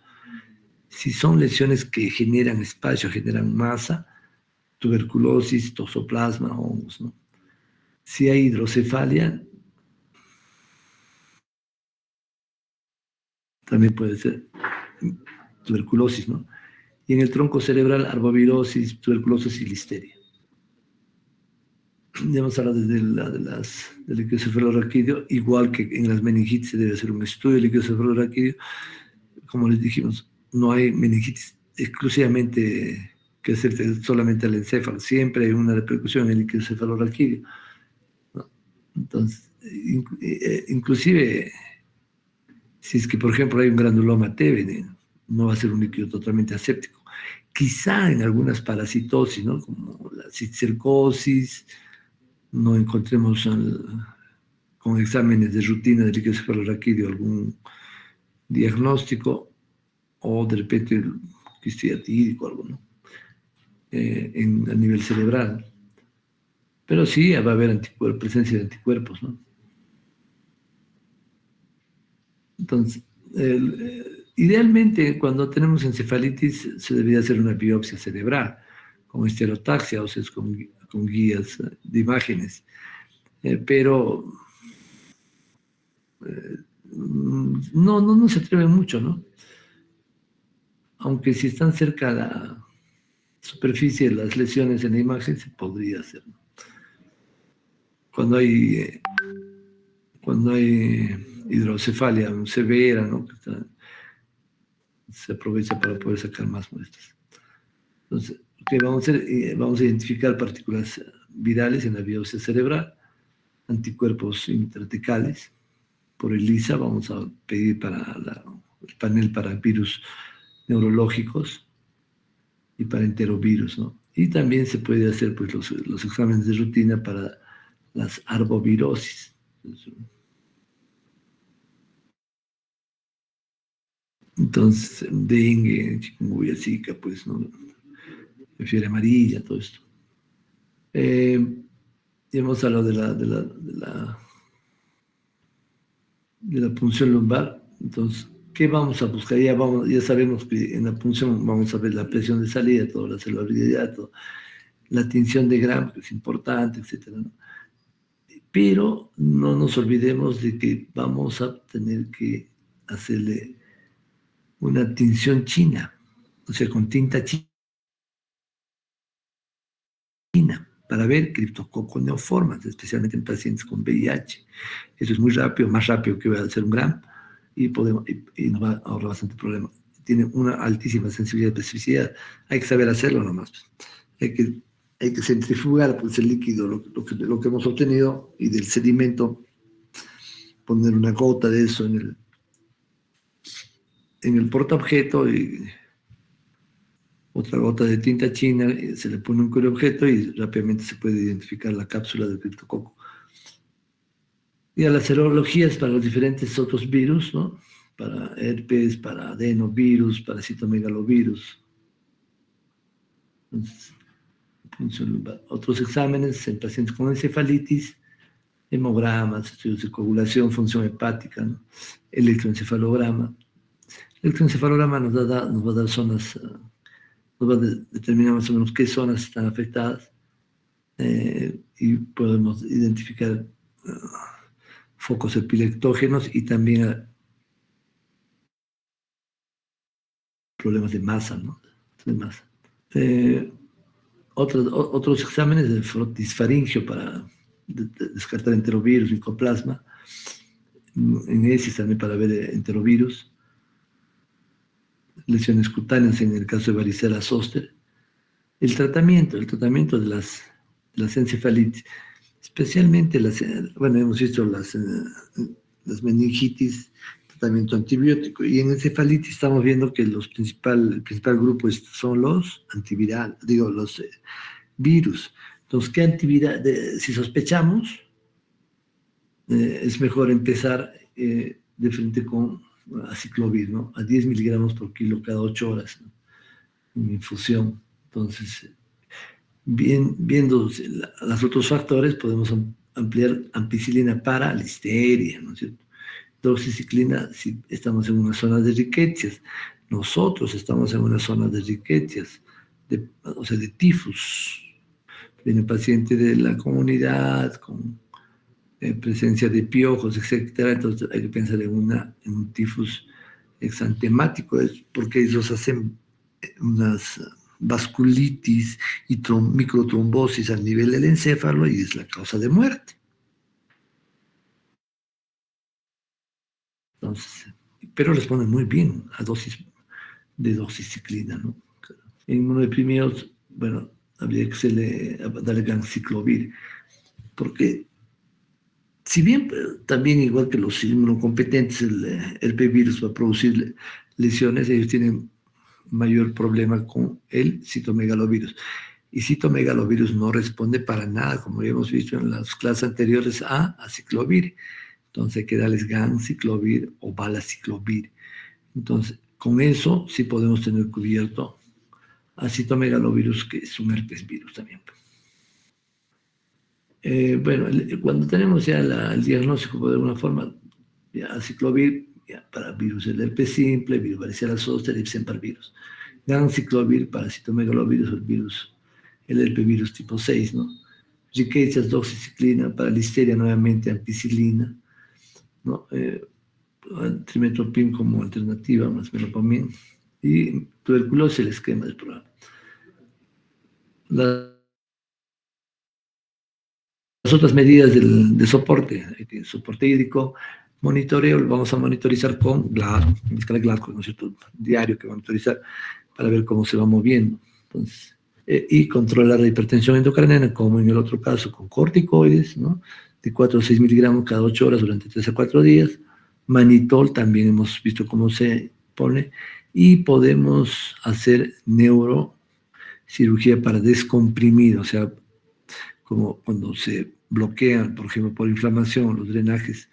Si son lesiones que generan espacio, generan masa, tuberculosis, toxoplasma, hongos, ¿no? Si hay hidrocefalia, también puede ser tuberculosis, ¿no? Y en el tronco cerebral, arbovirosis, tuberculosis y listeria. Ya hemos hablado del liquiocefalorraquídeo, igual que en las meningitis se debe hacer un estudio de liquiocefalorraquídeo. Como les dijimos, no hay meningitis exclusivamente que hacerse solamente al encéfalo, siempre hay una repercusión en el liquiocefalorraquídeo, ¿no? Entonces, inclusive, si es que, por ejemplo, hay un granuloma TB, no va a ser un líquido totalmente aséptico. Quizá en algunas parasitosis, ¿no? Como la cisticercosis, no encontremos con exámenes de rutina de liquiocefalorraquídeo algún diagnóstico, o de repente quistiatídico, algo, ¿no? A nivel cerebral. Pero sí va a haber presencia de anticuerpos, ¿no? Entonces, idealmente, cuando tenemos encefalitis, se debería hacer una biopsia cerebral, con estereotaxia, o sea, con guías de imágenes. Pero no se atreven mucho, ¿no? Aunque si están cerca de la superficie de las lesiones en la imagen, se podría hacer, ¿no? Cuando hay hidrocefalia severa, ¿no? Se aprovecha para poder sacar más muestras. Entonces, vamos a identificar partículas virales en la biopsia cerebral, anticuerpos intratecales. Por ELISA vamos a pedir para el panel para virus neurológicos y para enterovirus, ¿no? Y también se puede hacer pues, los exámenes de rutina para las arbovirosis. Entonces, dengue, chikungunya, zika, pues, ¿no? Fiebre amarilla, todo esto. Ya hemos hablado de la punción lumbar. Entonces, ¿qué vamos a buscar? Ya sabemos que en la punción vamos a ver la presión de salida, toda la celularidad, la tinción de Gram, que es importante, etcétera, ¿no? Pero no nos olvidemos de que vamos a tener que hacerle una tinción china, o sea, con tinta china, para ver criptococcus neoformans, especialmente en pacientes con VIH. Eso es muy rápido, más rápido que va a hacer un Gram, y nos va a ahorrar bastante problema. Tiene una altísima sensibilidad y especificidad. Hay que saber hacerlo nomás. Hay que centrifugar pues, el líquido, lo que hemos obtenido, y del sedimento poner una gota de eso en el portaobjeto y otra gota de tinta china, se le pone un cureobjeto y rápidamente se puede identificar la cápsula del criptococo. Y a las serologías para los diferentes otros virus, ¿no? Para herpes, para adenovirus, para citomegalovirus. Entonces, otros exámenes en pacientes con encefalitis, hemogramas, estudios de coagulación, función hepática, ¿no? Electroencefalograma. El electroencefalograma nos va a dar zonas, nos va a determinar más o menos qué zonas están afectadas, y podemos identificar focos epileptógenos y también problemas de masa, ¿no? De masa. Otros exámenes de frotisfaringio para descartar enterovirus, micoplasma, en ESIS también para ver enterovirus, lesiones cutáneas en el caso de varicela zoster. El tratamiento de las encefalitis, especialmente hemos visto las meningitis, tratamiento antibiótico, y en encefalitis estamos viendo que el principal grupo son los antivirales, los virus. Entonces, ¿qué antiviral? Si sospechamos, es mejor empezar de frente con aciclovir, ¿no? A 10 miligramos por kilo cada 8 horas, ¿no? En infusión. Entonces, viendo los otros factores, podemos ampliar ampicilina para listeria, ¿no es cierto? Doxiciclina si estamos en una zona de riquecias. Nosotros estamos en una zona de riquecias, o sea, de tifus. Viene paciente de la comunidad con presencia de piojos, etcétera. Entonces hay que pensar en un tifus exantemático, porque ellos hacen unas vasculitis y microtrombosis al nivel del encéfalo y es la causa de muerte. Entonces, pero responden muy bien a dosis de doxiciclina, ¿no? En inmunodeprimidos, bueno, habría que darle ganciclovir, porque si bien también igual que los inmunocompetentes, el P-virus va a producir lesiones, ellos tienen mayor problema con el citomegalovirus. Y citomegalovirus no responde para nada, como ya hemos visto en las clases anteriores, a aciclovir. Entonces hay que darles ganciclovir o valaciclovir. Entonces, con eso sí podemos tener cubierto a citomegalovirus, que es un herpes virus también. Bueno, cuando tenemos ya el diagnóstico de alguna forma, ya aciclovir para virus del herpes simple, virus varicela zoster, Epstein-Barr virus. Ganciclovir para citomegalovirus, el herpevirus tipo 6, ¿no? Riquecias, doxiciclina, para listeria nuevamente ampicilina, ¿no? Trimethoprim como alternativa, más melopomin, y tuberculosis, el esquema del programa. Las otras medidas de soporte hídrico, monitoreo, lo vamos a monitorizar con escala Glasgow, ¿no es cierto? Diario que monitorizar para ver cómo se va moviendo. Entonces, y controlar la hipertensión endocrinal, como en el otro caso con corticoides, ¿no? De 4 a 6 miligramos cada 8 horas durante 3 a 4 días. Manitol también hemos visto cómo se pone. Y podemos hacer neurocirugía para descomprimir, o sea, como cuando se bloquean, por ejemplo, por inflamación, los drenajes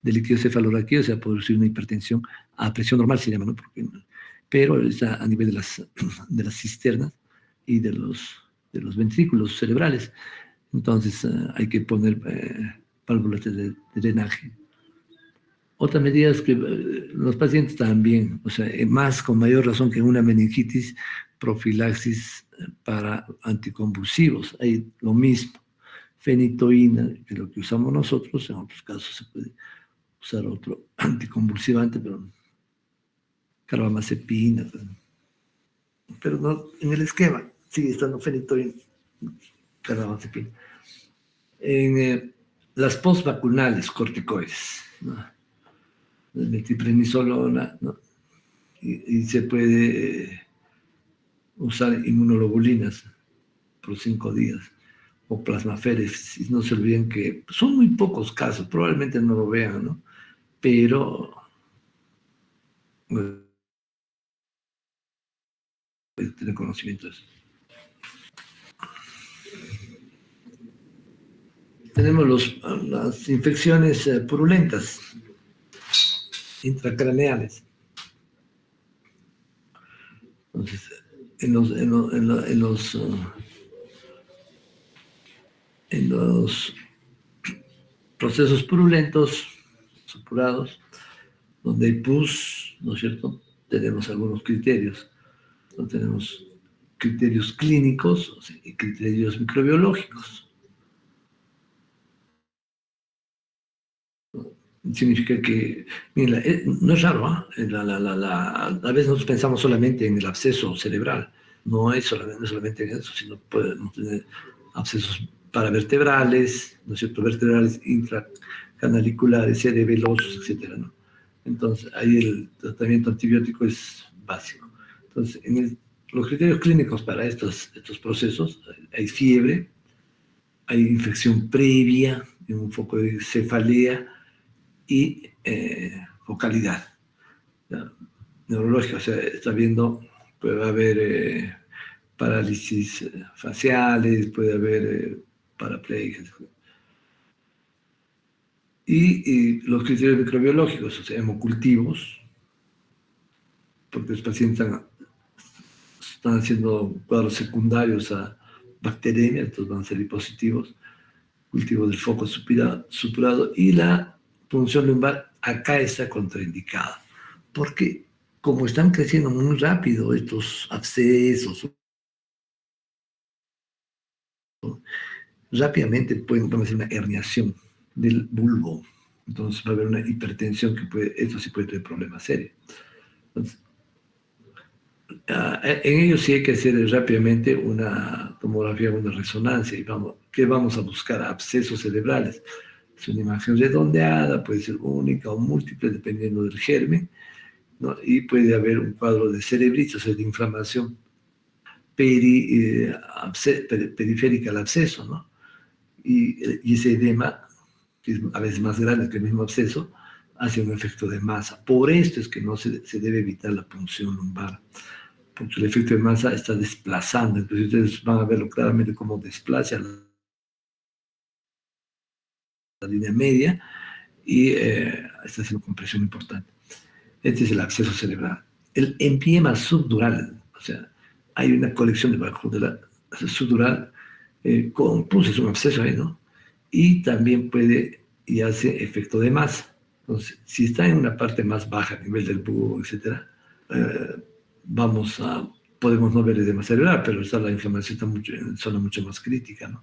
de líquido cefalorraquídeo, o sea, producir una hipertensión a presión normal, se llama, ¿no? Pero está a nivel de las cisternas y de los ventrículos cerebrales. Entonces, hay que poner válvulas de drenaje. Otras medidas que los pacientes también, o sea, más con mayor razón que en una meningitis, profilaxis para anticonvulsivos. Hay lo mismo, fenitoína, que es lo que usamos nosotros, en otros casos se puede usar otro anticonvulsivante, pero carbamazepina, pero no, en el esquema sigue estando fenitoína, carbamazepina. En las postvacunales corticoides, ¿no? Metilprednisolona, ¿no? Y se puede usar inmunoglobulinas por 5 días o plasmaféresis. No se olviden que son muy pocos casos, probablemente no lo vean, ¿no? Pero tener conocimiento de eso. Tenemos las infecciones purulentas intracraneales. Entonces, en los procesos purulentos, supurados, donde hay pus, ¿no es cierto? Tenemos algunos criterios. No tenemos criterios clínicos, o sea, y criterios microbiológicos. Significa que, mira, no es raro, ¿eh? A veces nosotros pensamos solamente en el absceso cerebral, no es solamente en eso, sino podemos tener abscesos paravertebrales, ¿no es cierto?, vertebrales, intracanaliculares, cerebelosos, etcétera, ¿no? Entonces, ahí el tratamiento antibiótico es básico. Entonces, los criterios clínicos para estos procesos, hay fiebre, hay infección previa, en un foco de cefalea, y focalidad, ¿no? Neurológica, o sea, está viendo, puede haber parálisis faciales, puede haber paraplegia. Y los criterios microbiológicos, o sea, hemocultivos, porque los pacientes están haciendo cuadros secundarios a bacteremia, entonces van a ser positivos, cultivo del foco supurado, y la punción lumbar acá está contraindicada, porque como están creciendo muy rápido estos abscesos, rápidamente pueden hacer una herniación del bulbo, entonces va a haber una hipertensión esto sí puede tener problemas serios. Entonces, en ello sí hay que hacer rápidamente una tomografía, una resonancia, y ¿qué vamos a buscar? Abscesos cerebrales. Es una imagen redondeada, puede ser única o múltiple, dependiendo del germen, ¿no? Y puede haber un cuadro de cerebritis, o sea, de inflamación periférica al absceso, ¿no? Y ese edema, que es a veces más grande que el mismo absceso, hace un efecto de masa. Por esto es que no se debe evitar la punción lumbar, porque el efecto de masa está desplazando. Entonces ustedes van a verlo claramente cómo desplaza la línea media y está haciendo compresión importante. Este es el absceso cerebral. El empiema subdural, o sea, hay una colección debajo de la subdural con pus, es un absceso ahí, ¿no? Y también puede y hace efecto de masa. Entonces, si está en una parte más baja, a nivel del bulbo, etcétera, podemos no ver edema cerebral, pero está la inflamación está en zona mucho más crítica, ¿no?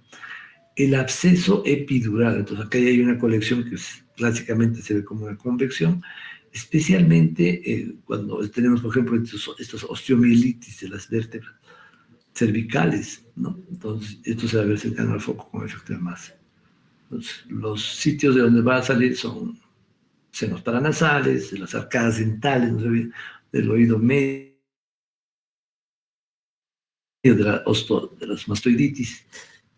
El absceso epidural, entonces acá hay una colección que clásicamente se ve como una convección, especialmente cuando tenemos, por ejemplo, estas osteomielitis de las vértebras cervicales, ¿no? Entonces, esto se va a ver cercano al foco con efecto de masa. Entonces, los sitios de donde va a salir son senos paranasales, de las arcadas dentales, ¿no? Del oído medio, de las mastoiditis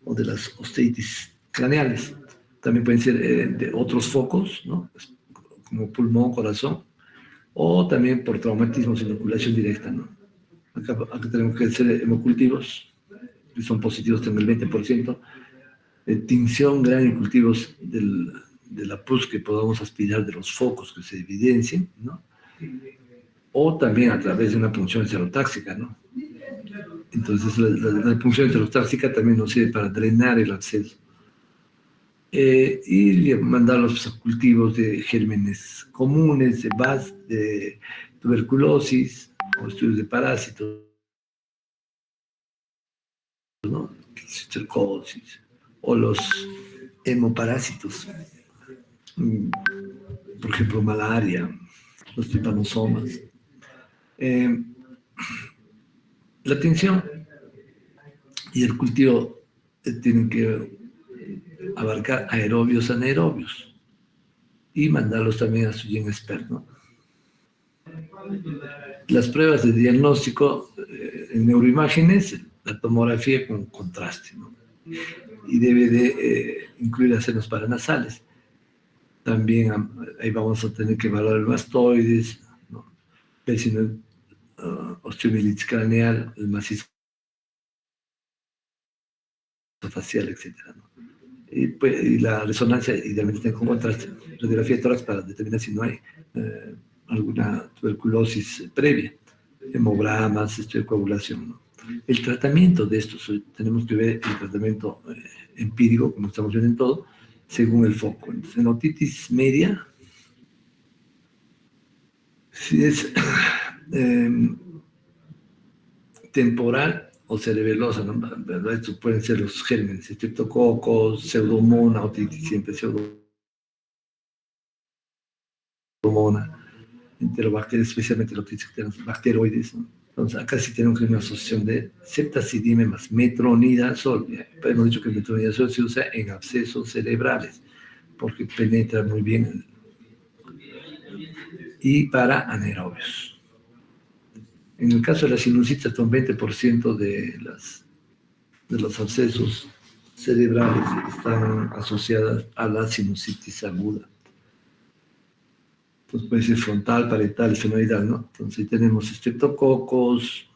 o de las osteitis craneales. También pueden ser de otros focos, ¿no? Como pulmón, corazón, o también por traumatismos, inoculación directa, ¿no? Acá tenemos que hacer hemocultivos, que son positivos en el 20%, tinción, gran cultivos de la pus que podamos aspirar de los focos que se evidencien, ¿no? O también a través de una punción enterotáxica, ¿no? Entonces, la punción enterotáxica también nos sirve para drenar el absceso. Y mandar los cultivos de gérmenes comunes, de tuberculosis, o estudios de parásitos, ¿no? Cistercosis, o los hemoparásitos, por ejemplo, malaria, los tripanosomas. La tinción y el cultivo tienen que abarcar aerobios, anaerobios y mandarlos también a su gen expert, ¿no? Las pruebas de diagnóstico en neuroimágenes, la tomografía con contraste, ¿no? Y debe de incluir las senos paranasales. También ahí vamos a tener que evaluar el mastoides, ¿no? Ver si no hay osteomielitis craneal, el macizo facial, etc., ¿no? Y la resonancia idealmente con contraste, radiografía de tórax para determinar si no hay alguna tuberculosis previa, hemogramas, coagulación, ¿no? El tratamiento de esto, tenemos que ver el tratamiento empírico, como estamos viendo en todo, según el foco. Entonces, en otitis media, si es temporal o cerebelosa, ¿no? ¿Verdad? Estos pueden ser los gérmenes, estreptococos, pseudomonas, otitis siempre pseudomonas, enterobacterias, especialmente los otitis bacteroides, ¿no? Entonces, acá sí tenemos una asociación de ceftazidime más metronidazol. Hemos dicho que el metronidazol se usa en abscesos cerebrales porque penetra muy bien y para anaerobios. En el caso de la sinusitis, hasta un 20% de los abscesos cerebrales están asociadas a la sinusitis aguda. Entonces puede ser frontal, parietal, esfenoidal, ¿no? Entonces tenemos estreptococos,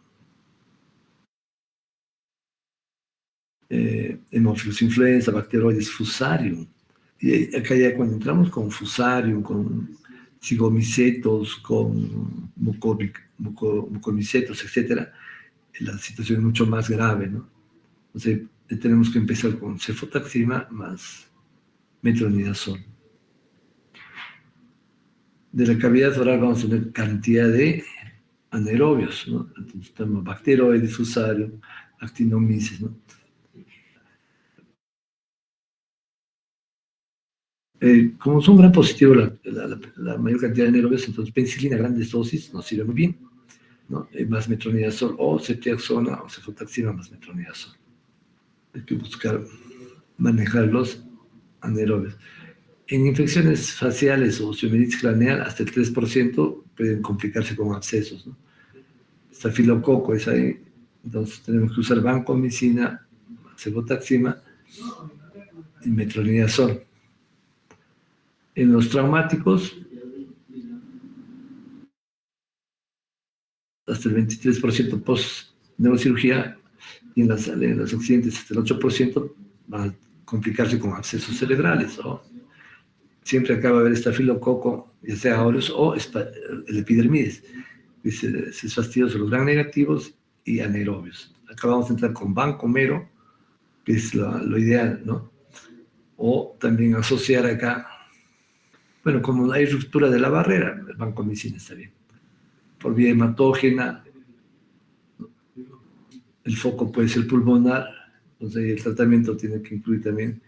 Haemophilus influenza, bacteroides, fusarium. Y acá ya cuando entramos con fusarium, con cigomicetos, con mucomicetos, etc., la situación es mucho más grave, ¿no? Entonces tenemos que empezar con cefotaxima más metronidazol. De la cavidad oral vamos a tener cantidad de anaerobios, ¿no? Entonces tenemos bacteroides, fusarium, actinomyces, ¿no? Como son gran positivo la mayor cantidad de anaerobios, entonces penicilina a grandes dosis nos sirve muy bien, ¿no? Más metronidazol o ceftriaxona o cefotaxima más metronidazol. Hay que buscar manejar los anaerobios. En infecciones faciales o osteomielitis craneal, hasta el 3% pueden complicarse con abscesos, ¿no? Estafilococo es ahí, entonces tenemos que usar vancomicina, cefotaxima y metronidazol. En los traumáticos, hasta el 23% post-neurocirugía, y en los accidentes hasta el 8% van a complicarse con abscesos cerebrales, ¿no? Siempre acaba de haber estafilococo, ya sea aureus o el epidermides. Es fastidioso los gram negativos y anaerobios. Acá vamos a entrar con vancomero, que es lo ideal, ¿no? O también asociar acá, bueno, como hay ruptura de la barrera, el vancomicina está bien. Por vía hematógena, el foco puede ser pulmonar, entonces el tratamiento tiene que incluir también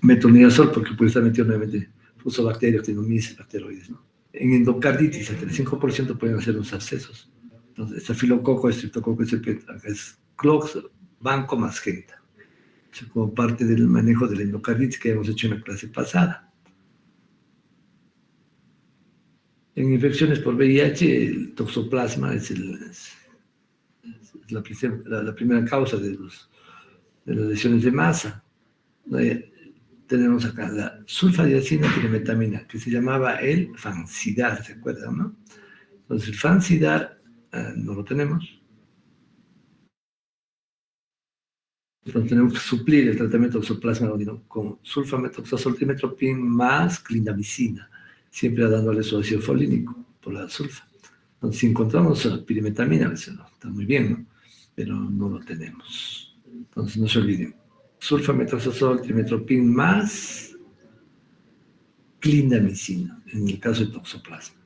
metronidazol, porque puede estar metido nuevamente fusobacterias, actinomyces, bacteroides, ¿no? En endocarditis, hasta el 5% pueden hacer los abscesos. Entonces, estafilococo, estreptococo, es clox, banco más genta. Como parte del manejo de la endocarditis que hemos hecho en la clase pasada. En infecciones por VIH, el toxoplasma es la primera causa de las lesiones de masa. Tenemos acá la sulfadiazina pirimetamina, que se llamaba el Fansidar, ¿se acuerdan, no? Entonces, el Fansidar no lo tenemos. Entonces, tenemos que suplir el tratamiento de toxoplasma con sulfamethoxazol trimetoprim más clindamicina, siempre dándole su ácido folínico por la sulfa. Entonces, si encontramos pirimetamina, no, está muy bien, ¿no? Pero no lo tenemos. Entonces, no se olviden. Sulfamethoxazol trimetoprim más clindamicina, en el caso de toxoplasma.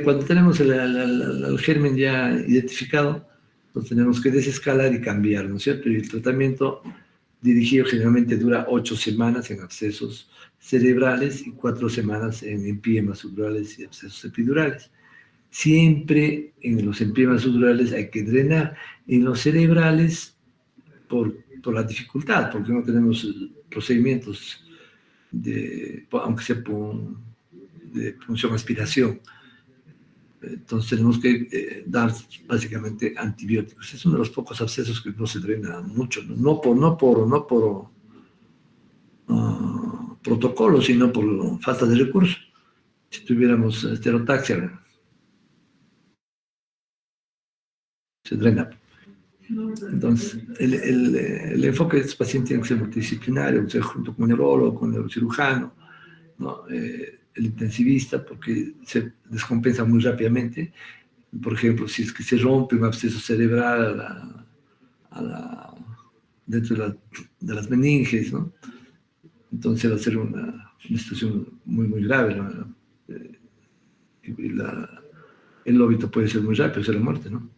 Cuando tenemos el germen ya identificado, pues tenemos que desescalar y cambiar, ¿no es cierto? Y el tratamiento dirigido generalmente dura 8 semanas en abscesos cerebrales y 4 semanas en empiemas sudorales y abscesos epidurales. Siempre en los empiemas sudorales hay que drenar. En los cerebrales, por la dificultad, porque no tenemos procedimientos aunque sea de punción aspiración. Entonces tenemos que dar básicamente antibióticos. Es uno de los pocos abscesos que no se drena mucho, no por protocolo, sino por falta de recursos. Si tuviéramos esterotaxia, se drena. Entonces, el enfoque de estos pacientes tiene que ser multidisciplinario, o sea, junto con el neurólogo, con el neurocirujano, ¿no? El intensivista, porque se descompensa muy rápidamente. Por ejemplo, si es que se rompe un absceso cerebral dentro de las meninges, ¿no? Entonces va a ser una situación muy, muy grave, ¿no? Y el óbito puede ser muy rápido, ser la muerte, ¿no?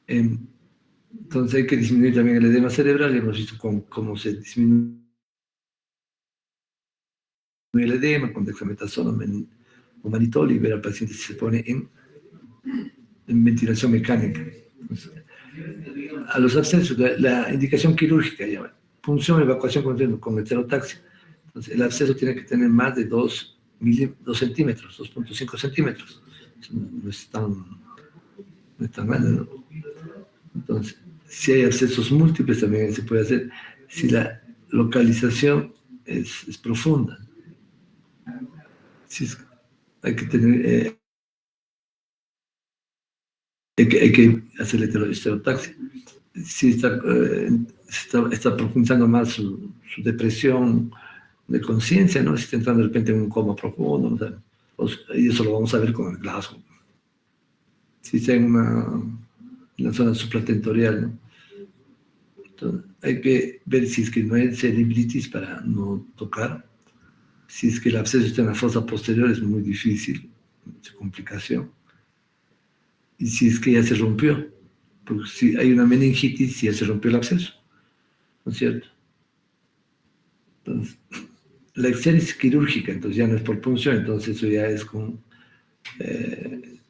Entonces hay que disminuir también el edema cerebral, y hemos visto cómo se disminuye el edema con dexametasona o manitol, y ver al paciente si se pone en ventilación mecánica. Entonces, a los abscesos, la indicación quirúrgica, ya, punción, evacuación con heterotaxia. Entonces, el absceso tiene que tener más de 2 centímetros, 2.5 centímetros. No es tan grande, ¿no? Entonces, si hay abscesos múltiples, también se puede hacer. Si la localización es profunda, hay que tener, hay que hacer heterotaxia. Si está profundizando más su depresión de conciencia, ¿no? Si está entrando de repente en un coma profundo, ¿no? Y eso lo vamos a ver con el Glasgow. Si está en la zona supratentorial, ¿no? Entonces, hay que ver si es que no hay cerebritis para no tocar. Si es que el absceso está en la fosa posterior, es muy difícil, mucha complicación. Y si es que ya se rompió, porque si hay una meningitis, ya se rompió el absceso, ¿no es cierto? Entonces, la exéresis quirúrgica, entonces ya no es por punción, entonces eso ya es con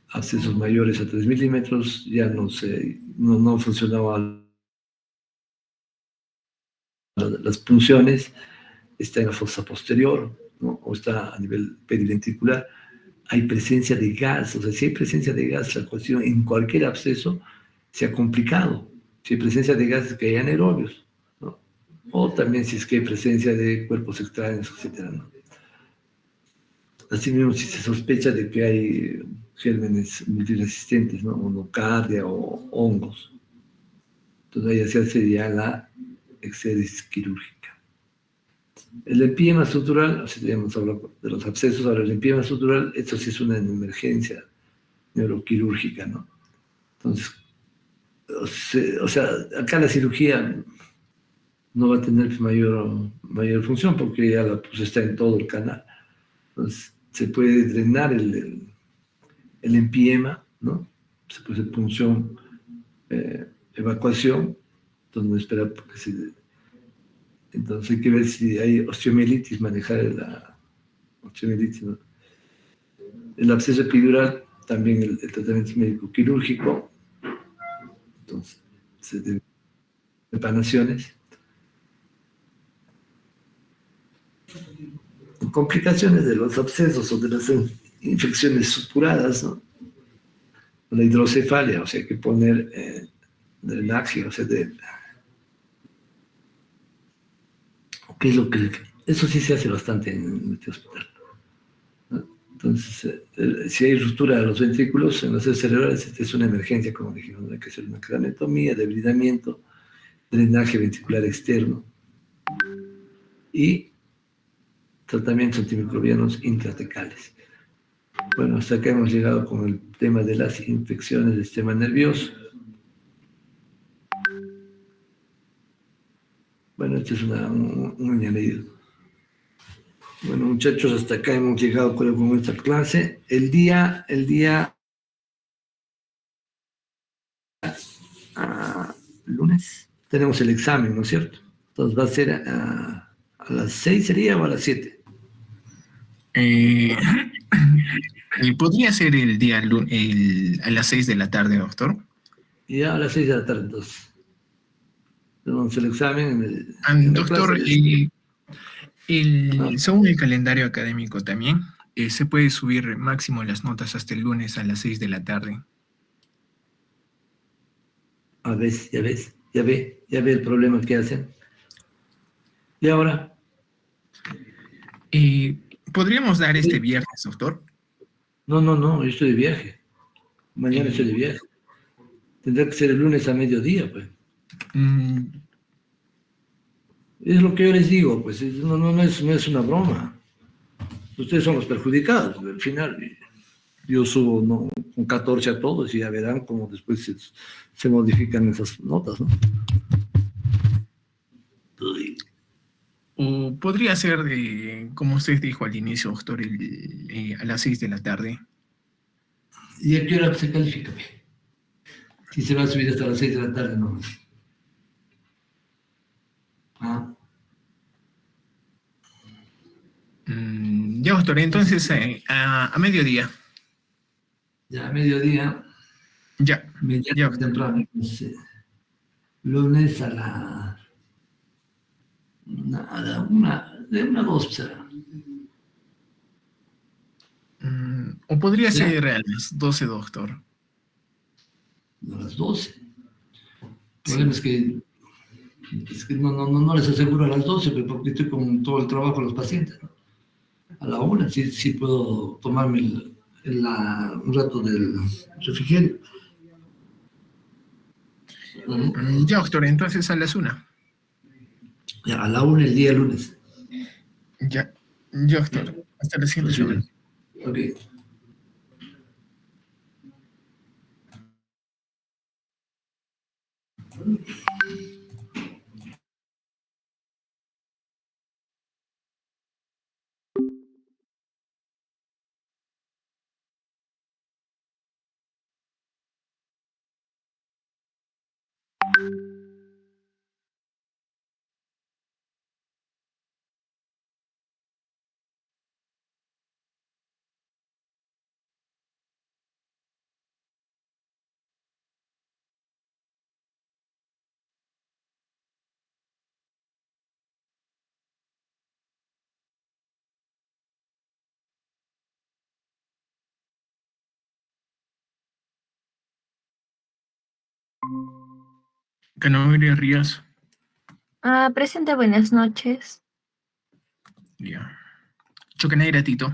abscesos mayores a 3 milímetros, ya no funcionaba las punciones, está en la fosa posterior, ¿no? O está a nivel periventricular. Hay presencia de gas, o sea, si hay presencia de gas, la cuestión en cualquier absceso se ha complicado. Si hay presencia de gas es que hay anaerobios, ¿no? O también si es que hay presencia de cuerpos extraños, etcétera, ¿no? Asimismo, si se sospecha de que hay gérmenes multiresistentes, ¿no? O nocardia o hongos. Entonces ahí se hace ya la exéresis quirúrgica. El empiema sutural, o sea, ya hemos hablado de los abscesos, ahora el empiema sutural, esto sí es una emergencia neuroquirúrgica, ¿no? Entonces, o sea, acá la cirugía no va a tener mayor función porque ya pues está en todo el canal. Entonces, se puede drenar el empiema, ¿no? Se puede hacer punción, evacuación, entonces no espera porque entonces hay que ver si hay osteomielitis, manejar la osteomielitis, ¿no? El absceso epidural, también el tratamiento médico quirúrgico, entonces se deben preparaciones. complicaciones de los abscesos o de las infecciones supuradas, ¿no? La hidrocefalia, o sea, hay que poner drenaje, o sea, ¿qué es lo que...? Eso sí se hace bastante en este hospital, ¿no? Entonces, si hay ruptura de los ventrículos en los cerebrales, esta es una emergencia, como dijimos, ¿no? Hay que hacer una craneotomía, debridamiento, drenaje ventricular externo y tratamientos antimicrobianos intratecales. Bueno, hasta acá hemos llegado con el tema de las infecciones del sistema nervioso. Bueno, este es un añadido. Bueno, muchachos, hasta acá hemos llegado con nuestra clase. El día lunes tenemos el examen, ¿no es cierto? Entonces va a ser a las 6 sería o a las 7. Eh, ¿Podría ser el día a las 6 de la tarde, doctor? Ya a las 6 de la tarde, entonces. Tenemos el examen en la Doctor, clase. según el calendario académico también, se puede subir máximo las notas hasta el lunes a las 6 de la tarde. A ver, ya ve el problema que hacen. ¿Y ahora? ¿Podríamos dar este viernes, doctor? No, yo estoy de viaje. Mañana estoy de viaje. Tendrá que ser el lunes a mediodía, pues. mm, Es lo que yo les digo, pues no es una broma. Ustedes son los perjudicados. Al final, yo subo, ¿no?, un 14 a todos y ya verán cómo después se modifican esas notas, ¿no? ¿O podría ser, como usted dijo al inicio, doctor, a las 6 de la tarde? ¿Y a qué hora se califica? Si se va a subir hasta las 6 de la tarde, no. Ah, Ya, doctor, entonces a mediodía. ya a mediodía, Ya, ya, mediano doctor. temprano, pues, lunes a la de una a dos será. O podría ¿Ya? ser a las 12, doctor. A las 12. El problema Sí. es que no les aseguro a las 12, pero porque estoy con todo el trabajo de los pacientes, ¿no? A la una sí puedo tomarme un rato del refrigerio. Ya, doctor, entonces a las 1. Ya, a la una el día lunes. Ya, ya, Ya, doctor. Hasta la siguiente pues, semana. ok. Canoeria Ríos. Presente, buenas noches. Ya. Chocaneira Tito.